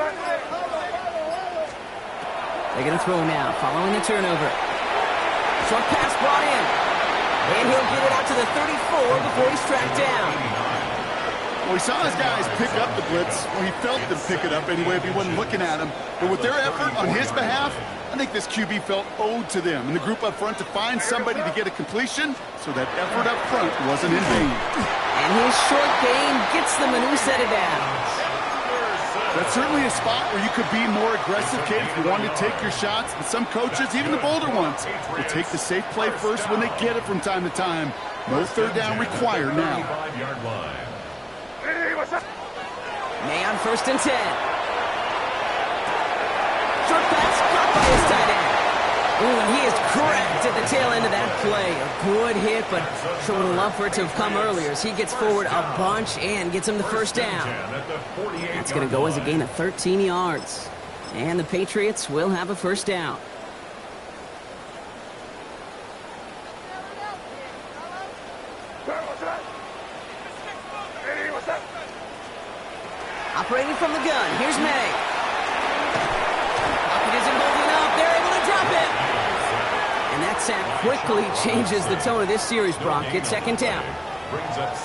throw now, following the turnover. Short pass brought in. And he'll get it out to the 34 before he's tracked down. Well, he saw his guys pick up the blitz. Well, he felt them pick it up anyway if he wasn't looking at him. But with their effort on his behalf, I think this QB felt owed to them and the group up front to find somebody to get a completion, so that effort up front wasn't in vain. And his short game gets them a new set of downs. That's certainly a spot where you could be more aggressive, kid, if you wanted to take your shots. But some coaches, even the bolder ones, will take the safe play first when they get it from time to time. No third down required now. 25-yard line. May on 1st and 10. Short pass caught by his tight end. Ooh, and he is cracked at the tail end of that play. A good hit, but sure would have loved for it to have come earlier as he gets forward a bunch and gets him the first down. That's going to go as a gain of 13 yards. And the Patriots will have a first down. Operating from the gun, here's May. Pocket isn't holding up, they're able to drop it. And that sack quickly changes the tone of this series, Brock. It's 2nd down.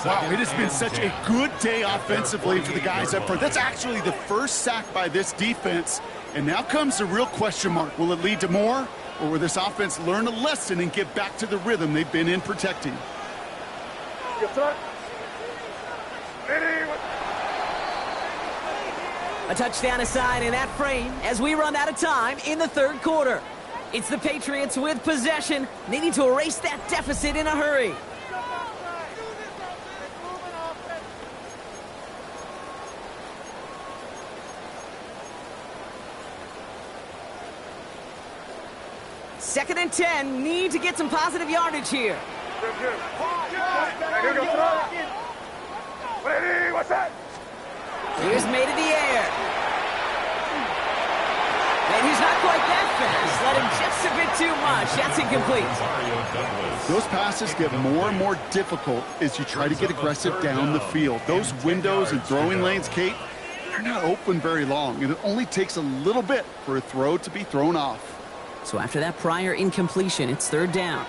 Wow, it has been such a good day offensively for the guys up front. That's actually the first sack by this defense. And now comes the real question mark. Will it lead to more? Or will this offense learn a lesson and get back to the rhythm they've been in protecting? A touchdown aside in that frame as we run out of time in the 3rd quarter. It's the Patriots with possession. They need to erase that deficit in a hurry. Second and 10, need to get some positive yardage here. Here's May to the air. And he's not quite that fast. Let him just a bit too much. That's incomplete. Those passes get more and more difficult as you try to get aggressive down the field. Those windows and throwing lanes, Kate, they're not open very long, and it only takes a little bit for a throw to be thrown off. So after that prior incompletion, it's 3rd down.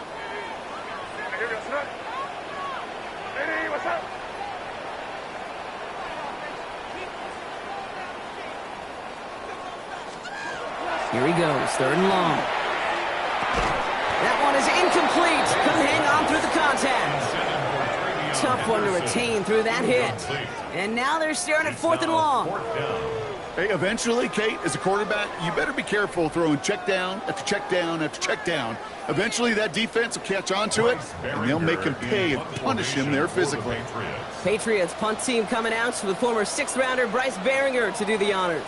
Here he goes, 3rd and long. That one is incomplete. Couldn't hang on through the contact. Tough one to retain through that hit. And now they're staring at 4th and long. Hey, eventually, Kate, as a quarterback, you better be careful throwing check down after check down after check down. Eventually, that defense will catch on to it, and they'll make him pay and punish him there physically. Patriots punt team coming out with former 6th-rounder Bryce Behringer to do the honors.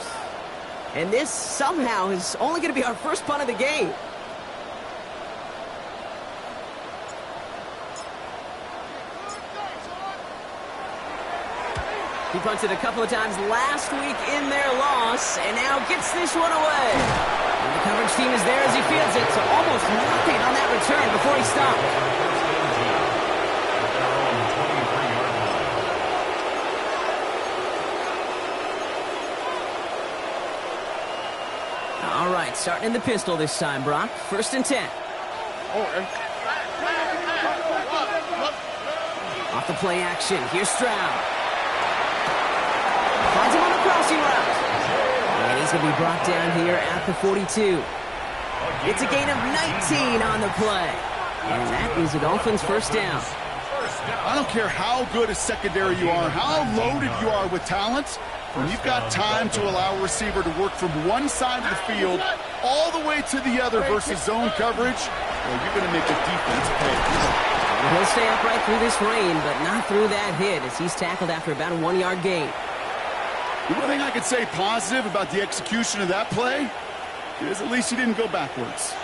And this somehow is only going to be our first punt of the game. He punted a couple of times last week in their loss, and now gets this one away. And the coverage team is there as he fields it, so almost nothing on that return before he stopped. All right, starting in the pistol this time, Brock. 1st and 10. Off the play action, here's Stroud. Finds him on the crossing route. And he's going to be brought down here at the 42. It's a gain of 19 on the play. And that is the Dolphins' first down. I don't care how good a secondary you are, how loaded you are with talent, when you've got time to allow a receiver to work from one side of the field all the way to the other versus zone coverage, well, you're going to make the defense pay. He'll stay upright through this rain, but not through that hit as he's tackled after about a 1-yard gain. The one thing I could say positive about the execution of that play is at least he didn't go backwards.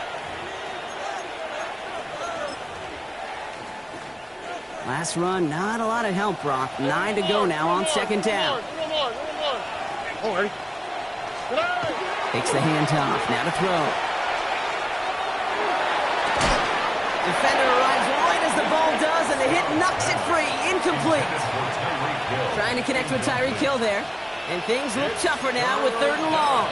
Last run, not a lot of help, Brock. 9 to go now on 2nd down. Takes the handoff, now to throw. Defender arrives right as the ball does, and the hit knocks it free. Incomplete. Trying to connect with Tyreek Hill there. And things look tougher now with 3rd and long.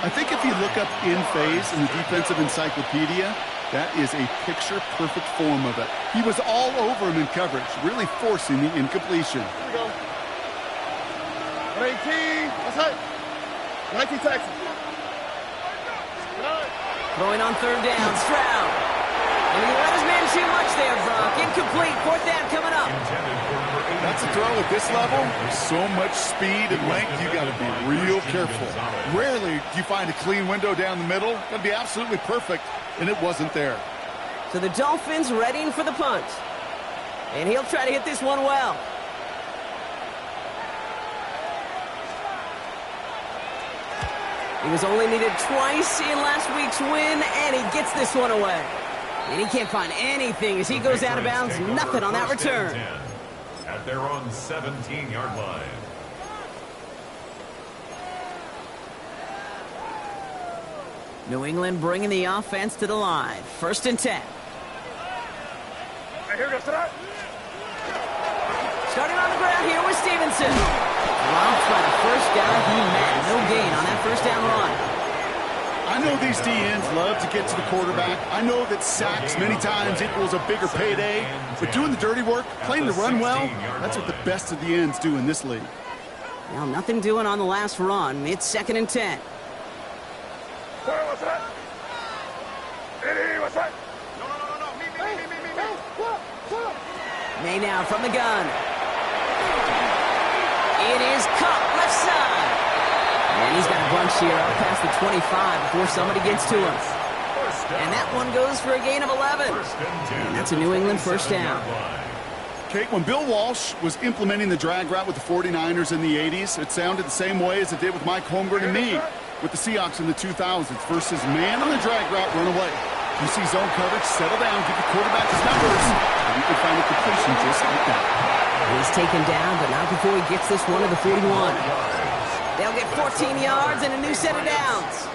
I think if you look up in phase in the defensive encyclopedia, that is a picture-perfect form of it. He was all over him in coverage, really forcing the incompletion. Here we go. 19, what's that? 19 Texas. Throwing on 3rd down, Stroud. And he let his man too much there, Brock. Incomplete, 4th down coming up. That's a throw at this level. There's so much speed and length, you got to be real careful. Rarely do you find a clean window down the middle. That'd be absolutely perfect, and it wasn't there. So the Dolphins readying for the punt. And he'll try to hit this one well. He was only needed twice in last week's win, and he gets this one away. And he can't find anything as he goes out of bounds. Nothing on that return. At their own 17-yard line. New England bringing the offense to the line. 1st and 10. Here goes tonight. Starting on the ground here with Stevenson. Dropped by the first down he met. No gain on that first down run. I know these DNs love to get to the quarterback. I know that sacks many times equals a bigger payday. But doing the dirty work, playing the run well, that's what the best of the ends do in this league. Well, nothing doing on the last run. It's 2nd and 10. What's that? Eddie, what's that? No. Me. May now from the gun. It is caught left side. And he's got a bunch here up past the 25 before somebody gets to him. And that one goes for a gain of 11. And that's a New England first down. Kate, when Bill Walsh was implementing the drag route with the 49ers in the 80s, it sounded the same way as it did with Mike Holmgren and me with the Seahawks in the 2000s versus man on the drag route, run away. You see zone coverage, settle down, give the quarterback his numbers, and you can find a completion just like that. He's taken down, but not before he gets this one to the 41. They'll get 14 yards and a new set of downs.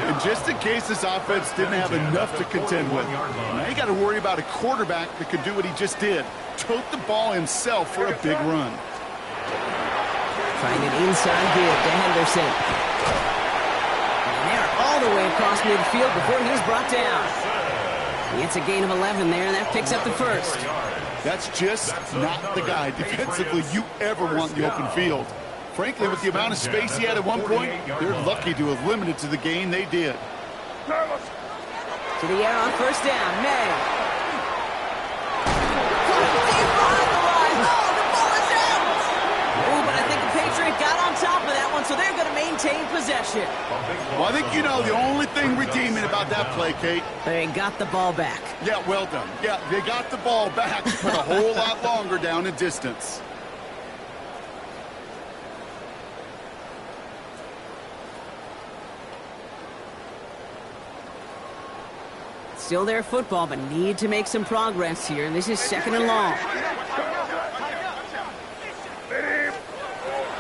And just in case this offense didn't have enough to contend with, now you got to worry about a quarterback that could do what he just did. Tote the ball himself for a big run. Trying an inside give to Henderson. And they're all the way across midfield before he's brought down. He gets a gain of 11 there, and that picks up the first. That's just not the guy defensively you ever want in the open field. Frankly, with the amount of space he had at one point, they're lucky to have limited to the gain they did. To the air on first down, May. Deep behind the line. Oh, the ball is out. Oh, but I think the Patriot got on top of that one, so they're going to maintain possession. Well, I think you know the only thing redeeming about that play, Kate. They got the ball back. Yeah, well done. Yeah, they got the ball back, but a whole lot longer down in distance. Still their football, but need to make some progress here. This is 2nd and long.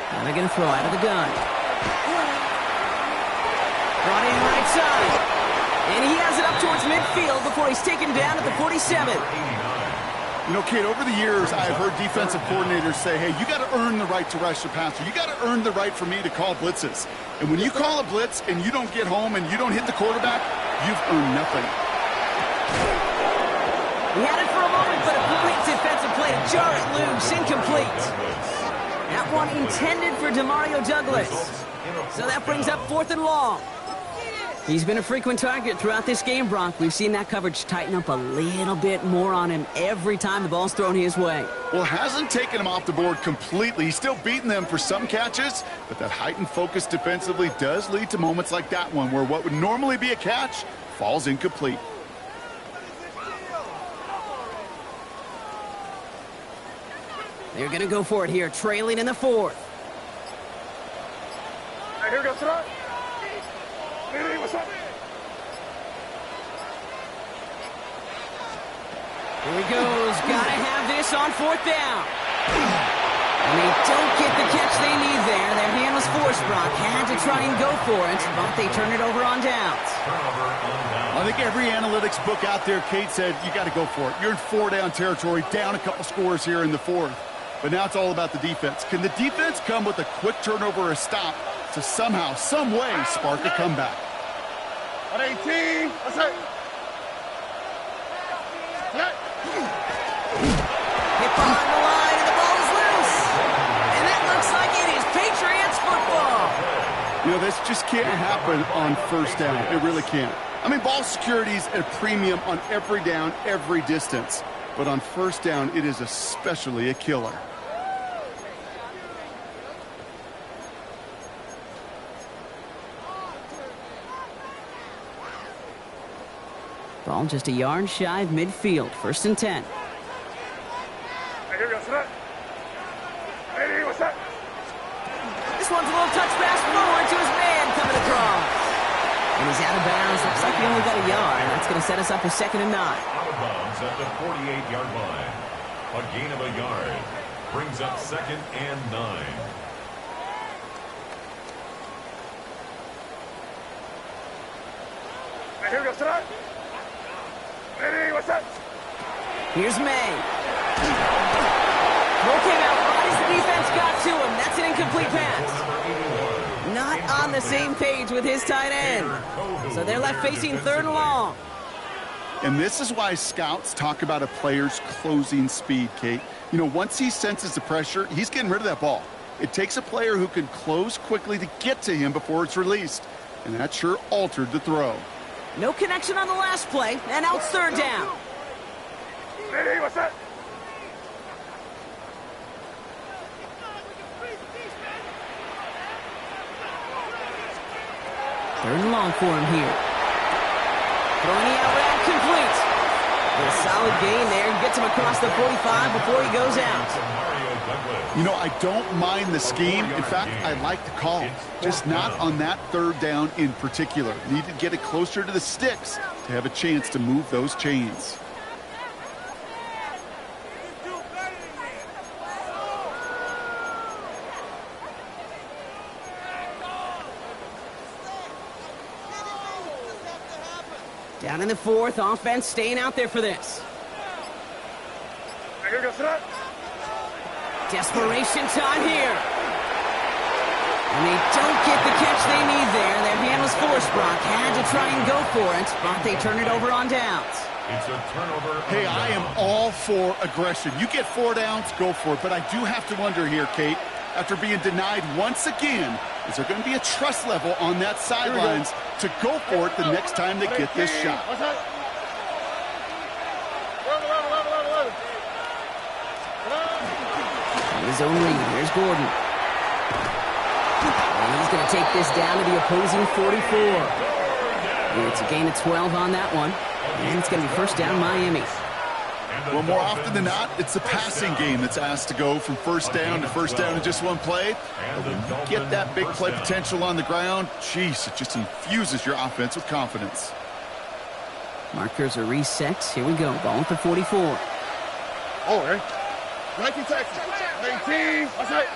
Now they're going to throw out of the gun. Brought in right side. And he has it up towards midfield before he's taken down at the 47. You know, Kate, over the years, I've heard defensive coordinators say, hey, you got to earn the right to rush the passer. You got to earn the right for me to call blitzes. And when you call a blitz and you don't get home and you don't hit the quarterback, you've earned nothing. He had it for a moment, but a complete defensive play to jar it loose, incomplete. That one intended for Demario Douglas. So that brings up 4th and long. He's been a frequent target throughout this game, Brock. We've seen that coverage tighten up a little bit more on him every time the ball's thrown his way. Well, hasn't taken him off the board completely. He's still beating them for some catches, but that heightened focus defensively does lead to moments like that one where what would normally be a catch falls incomplete. They're going to go for it here, trailing in the 4th. Here goes tonight. What's up? Here he goes. Got to have this on 4th down. And they don't get the catch they need there. Their hand was forced, Brock. Had to try and go for it, but they turn it over on downs. I think every analytics book out there, Kate, said you got to go for it. You're in 4-down territory, down a couple scores here in the 4th. But now it's all about the defense. Can the defense come with a quick turnover or a stop to somehow, some way, spark a comeback? At 18, what's that? Hit behind the line, and the ball is loose. And that looks like it is Patriots football. You know, this just can't happen on first down. It really can't. I mean, ball security's at a premium on every down, every distance. But on first down, it is especially a killer. Ball just a yard shy of midfield. 1st and 10. one's a little touch pass forward to his man coming across. And he's out of bounds. Looks like he only got a yard. That's going to set us up for 2nd and 9. Out of bounds at the 48-yard line. A gain of a yard brings up 2nd and 9. Here we go, sit up. Ready, what's up? Here's May. Throw came out right as the defense got to him. That's an incomplete pass. Not on the same page with his tight end. So they're left facing 3rd and long. And this is why scouts talk about a player's closing speed, Kate. You know, once he senses the pressure, he's getting rid of that ball. It takes a player who can close quickly to get to him before it's released. And that sure altered the throw. No connection on the last play, and now it's 3rd down. Ready, what's up? Third and long for him here. Throwing the out route complete. A solid gain there. Gets him across the 45 before he goes out. You know, I don't mind the scheme. In fact, I like the call. Just not on that 3rd down in particular. Need to get it closer to the sticks to have a chance to move those chains. Down in the 4th, offense staying out there for this. Here we go, sit up. Desperation time here. And they don't get the catch they need there. Their hand was forced. Brock had to try and go for it, but they turn it over on downs. It's a turnover. Hey, I am all for aggression. You get 4 downs, go for it. But I do have to wonder here, Kate, after being denied once again, is there going to be a trust level on that sidelines to go for it the next time they get this shot? What's up? His own lead. Here's Gordon. And he's going to take this down to the opposing 44. And it's a gain of 12 on that one. And it's going to be 1st down Miami. Well, more often than not, it's the passing game that's asked to go from 1st down to 1st down in just one play. But when you get that big play potential on the ground, geez, it just infuses your offense with confidence. Markers are reset. Here we go. Ball at the 44. Oh, right. 19 Texas. 19. What's up?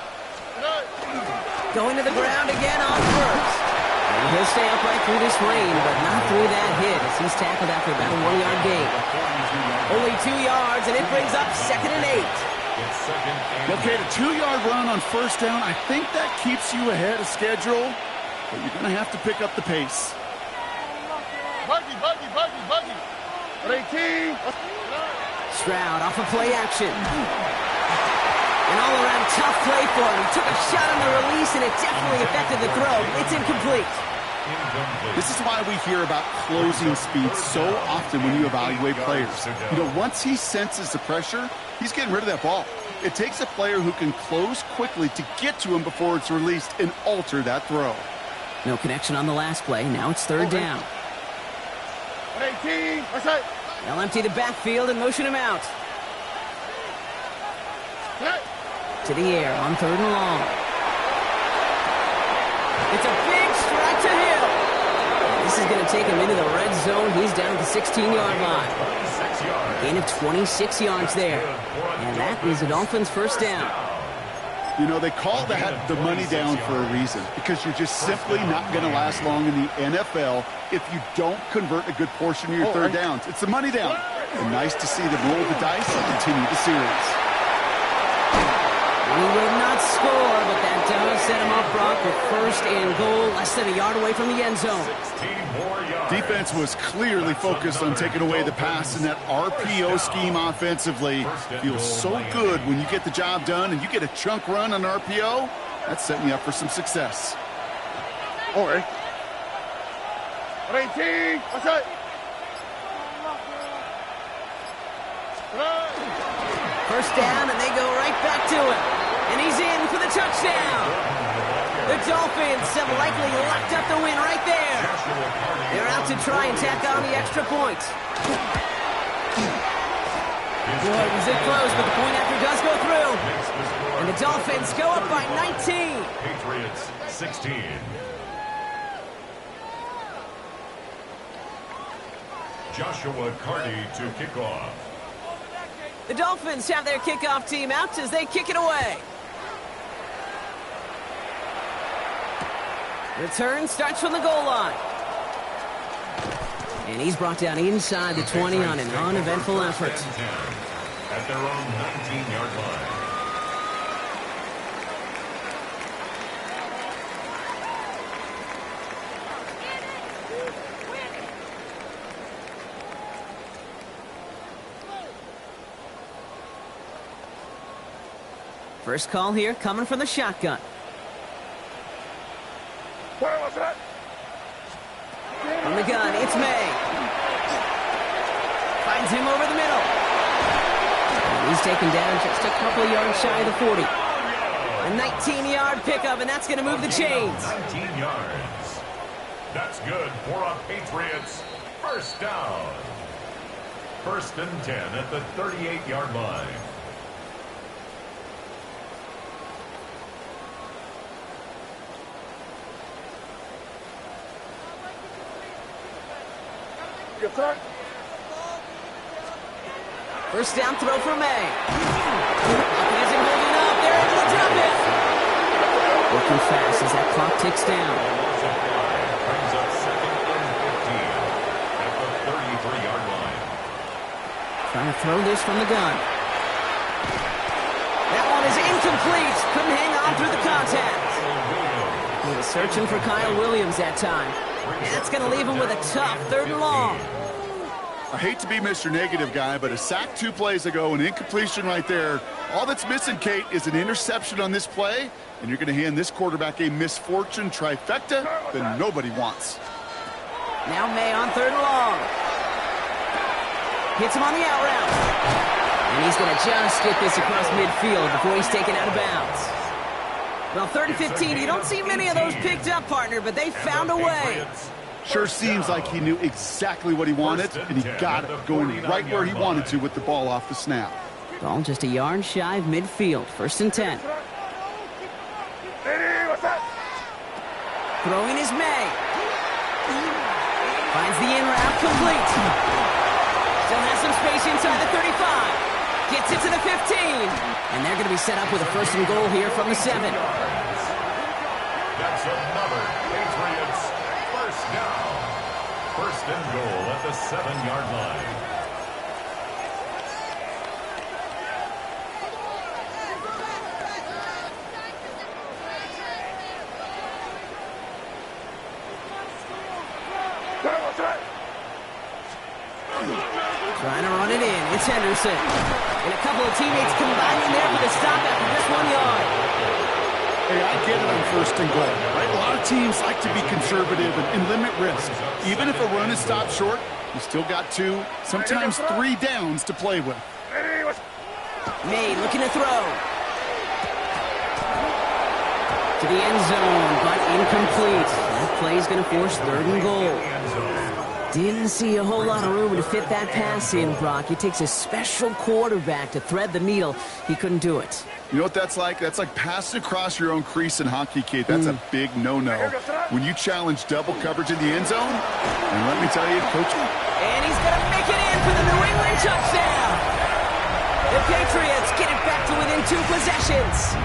Going to the ground again on 1st. And he'll stay upright through this rain, but not through that hit as he's tackled after about a 1-yard gain. Only 2 yards, and it brings up 2nd and 8. Okay, the 2-yard run on 1st down, I think that keeps you ahead of schedule, but you're going to have to pick up the pace. Buggy. 18. Stroud off of play action. An all-around tough play for him. He took a shot on the release, and it definitely affected the throw. It's incomplete. This is why we hear about closing speed so often when you evaluate players. You know, once he senses the pressure, he's getting rid of that ball. It takes a player who can close quickly to get to him before it's released and alter that throw. No connection on the last play. Now it's 3rd down. 18. What's up? They'll empty the backfield and motion him out. To the air on 3rd and long. It's a big strike to him. This is going to take him into the red zone. He's down at the 16-yard line. Gain of 26 yards there. And that is the Dolphins' 1st down. You know, they call that the money down for a reason, because you're just simply not going to last long in the NFL if you don't convert a good portion of your 3rd downs. It's the money down. And nice to see them roll the dice and continue the series. He will not score, but that does set him up, Brock, with 1st and goal, less than a yard away from the end zone. Defense was clearly focused on taking away the pass, and that RPO scheme offensively feels so good when you get the job done and you get a chunk run on RPO. That's setting you up for some success. All right. 18. What's up? First down, and they go right back to him. And he's in for the touchdown. The Dolphins have likely locked up the win right there. They're out to try and tack on the extra point. Boy, was it close, but the point after does go through. And the Dolphins go up by 19. Patriots 16. Joshua Carty to kick off. The Dolphins have their kickoff team out as they kick it away. Return starts from the goal line. And he's brought down inside the 20 on an uneventful effort. At their own 19-yard line. First call here coming from the shotgun. From the gun, it's May. Finds him over the middle. And he's taken down just a couple of yards shy of the 40. A 19-yard pickup, and that's going to move the chains. 19 yards. That's good for a Patriots first down. First and 10 at the 38-yard line. First down throw for May. Isn't holding up. They're able to drop it. Working fast as that clock ticks down. Brings up second and 15 at the 33-yard line. Trying to throw this from the gun. That one is incomplete. Couldn't hang on through the contact. He was searching for Kyle Williams that time. And that's going to leave him with a tough 3rd and long. I hate to be Mr. Negative guy, but a sack 2 plays ago, an incompletion right there. All that's missing, Kate, is an interception on this play, and you're going to hand this quarterback a misfortune trifecta that nobody wants. Now May on 3rd and long. Hits him on the out route. And he's going to just get this across midfield before he's taken out of bounds. Well, 3rd and 15, you don't see many of those picked up, partner, but they found a way. Sure seems like he knew exactly what he wanted, and he got it, going right where he wanted to with the ball off the snap. Ball just a yard shy of midfield. 1st and 10. Throwing is May. Finds the in route complete. Still has some space inside the 35. Gets it to the 15. And they're going to be set up with a 1st and goal here from the 7. That's another Patriots first down. 1st and goal at the 7-yard line. Trying to run it in. It's Henderson. And a couple of teammates combining there for the stop after just 1 yard. Hey, I get it on 1st and goal, right? A lot of teams like to be conservative and limit risk. Even if a run is stopped short, you still got 2, sometimes 3 downs to play with. May looking to throw. To the end zone, but incomplete. That play is going to force 3rd and goal. Didn't see a whole lot of room to fit that pass in, Brock. It takes a special quarterback to thread the needle. He couldn't do it. You know what that's like? That's like passing across your own crease in hockey, Kate. That's a big no-no. When you challenge double coverage in the end zone, and let me tell you, Coach. And he's going to make it in for the New England touchdown. The Patriots get it back to within 2 possessions.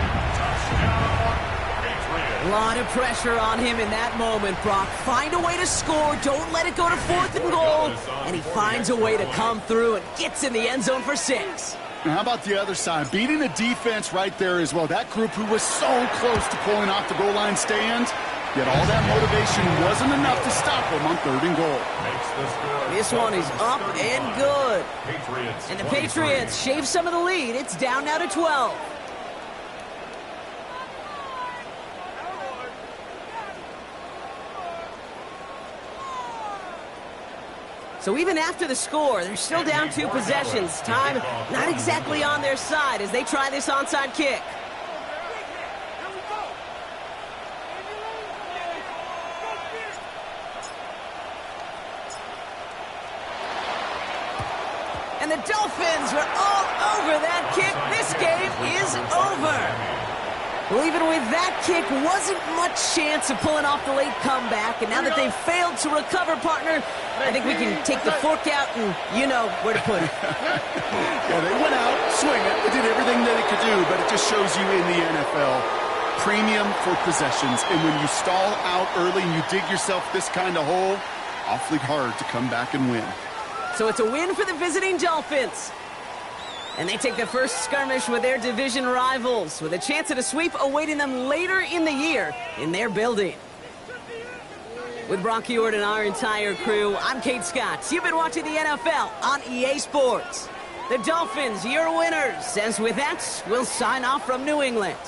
A lot of pressure on him in that moment, Brock. Find a way to score. Don't let it go to 4th and goal. And he finds a way to come through and gets in the end zone for 6. Now, how about the other side? Beating the defense right there as well. That group who was so close to pulling off the goal line stand, yet all that motivation wasn't enough to stop them on 3rd and goal. This one is up and good. And the Patriots shave some of the lead. It's down now to 12. So even after the score, they're still down 2 possessions. Time not exactly on their side as they try this onside kick. And the Dolphins were all over that kick. This game is over. Well, even with that kick, wasn't much chance of pulling off the late comeback. And now that they've failed to recover, partner, I think we can take the fork out and you know where to put it. Yeah, they went out swinging. They did everything that it could do, but it just shows you in the NFL, premium for possessions. And when you stall out early and you dig yourself this kind of hole, awfully hard to come back and win. So it's a win for the visiting Dolphins. And they take the first skirmish with their division rivals, with a chance at a sweep awaiting them later in the year in their building. With Brock Ewart and our entire crew, I'm Kate Scott. You've been watching the NFL on EA Sports. The Dolphins, your winners. As with that, we'll sign off from New England.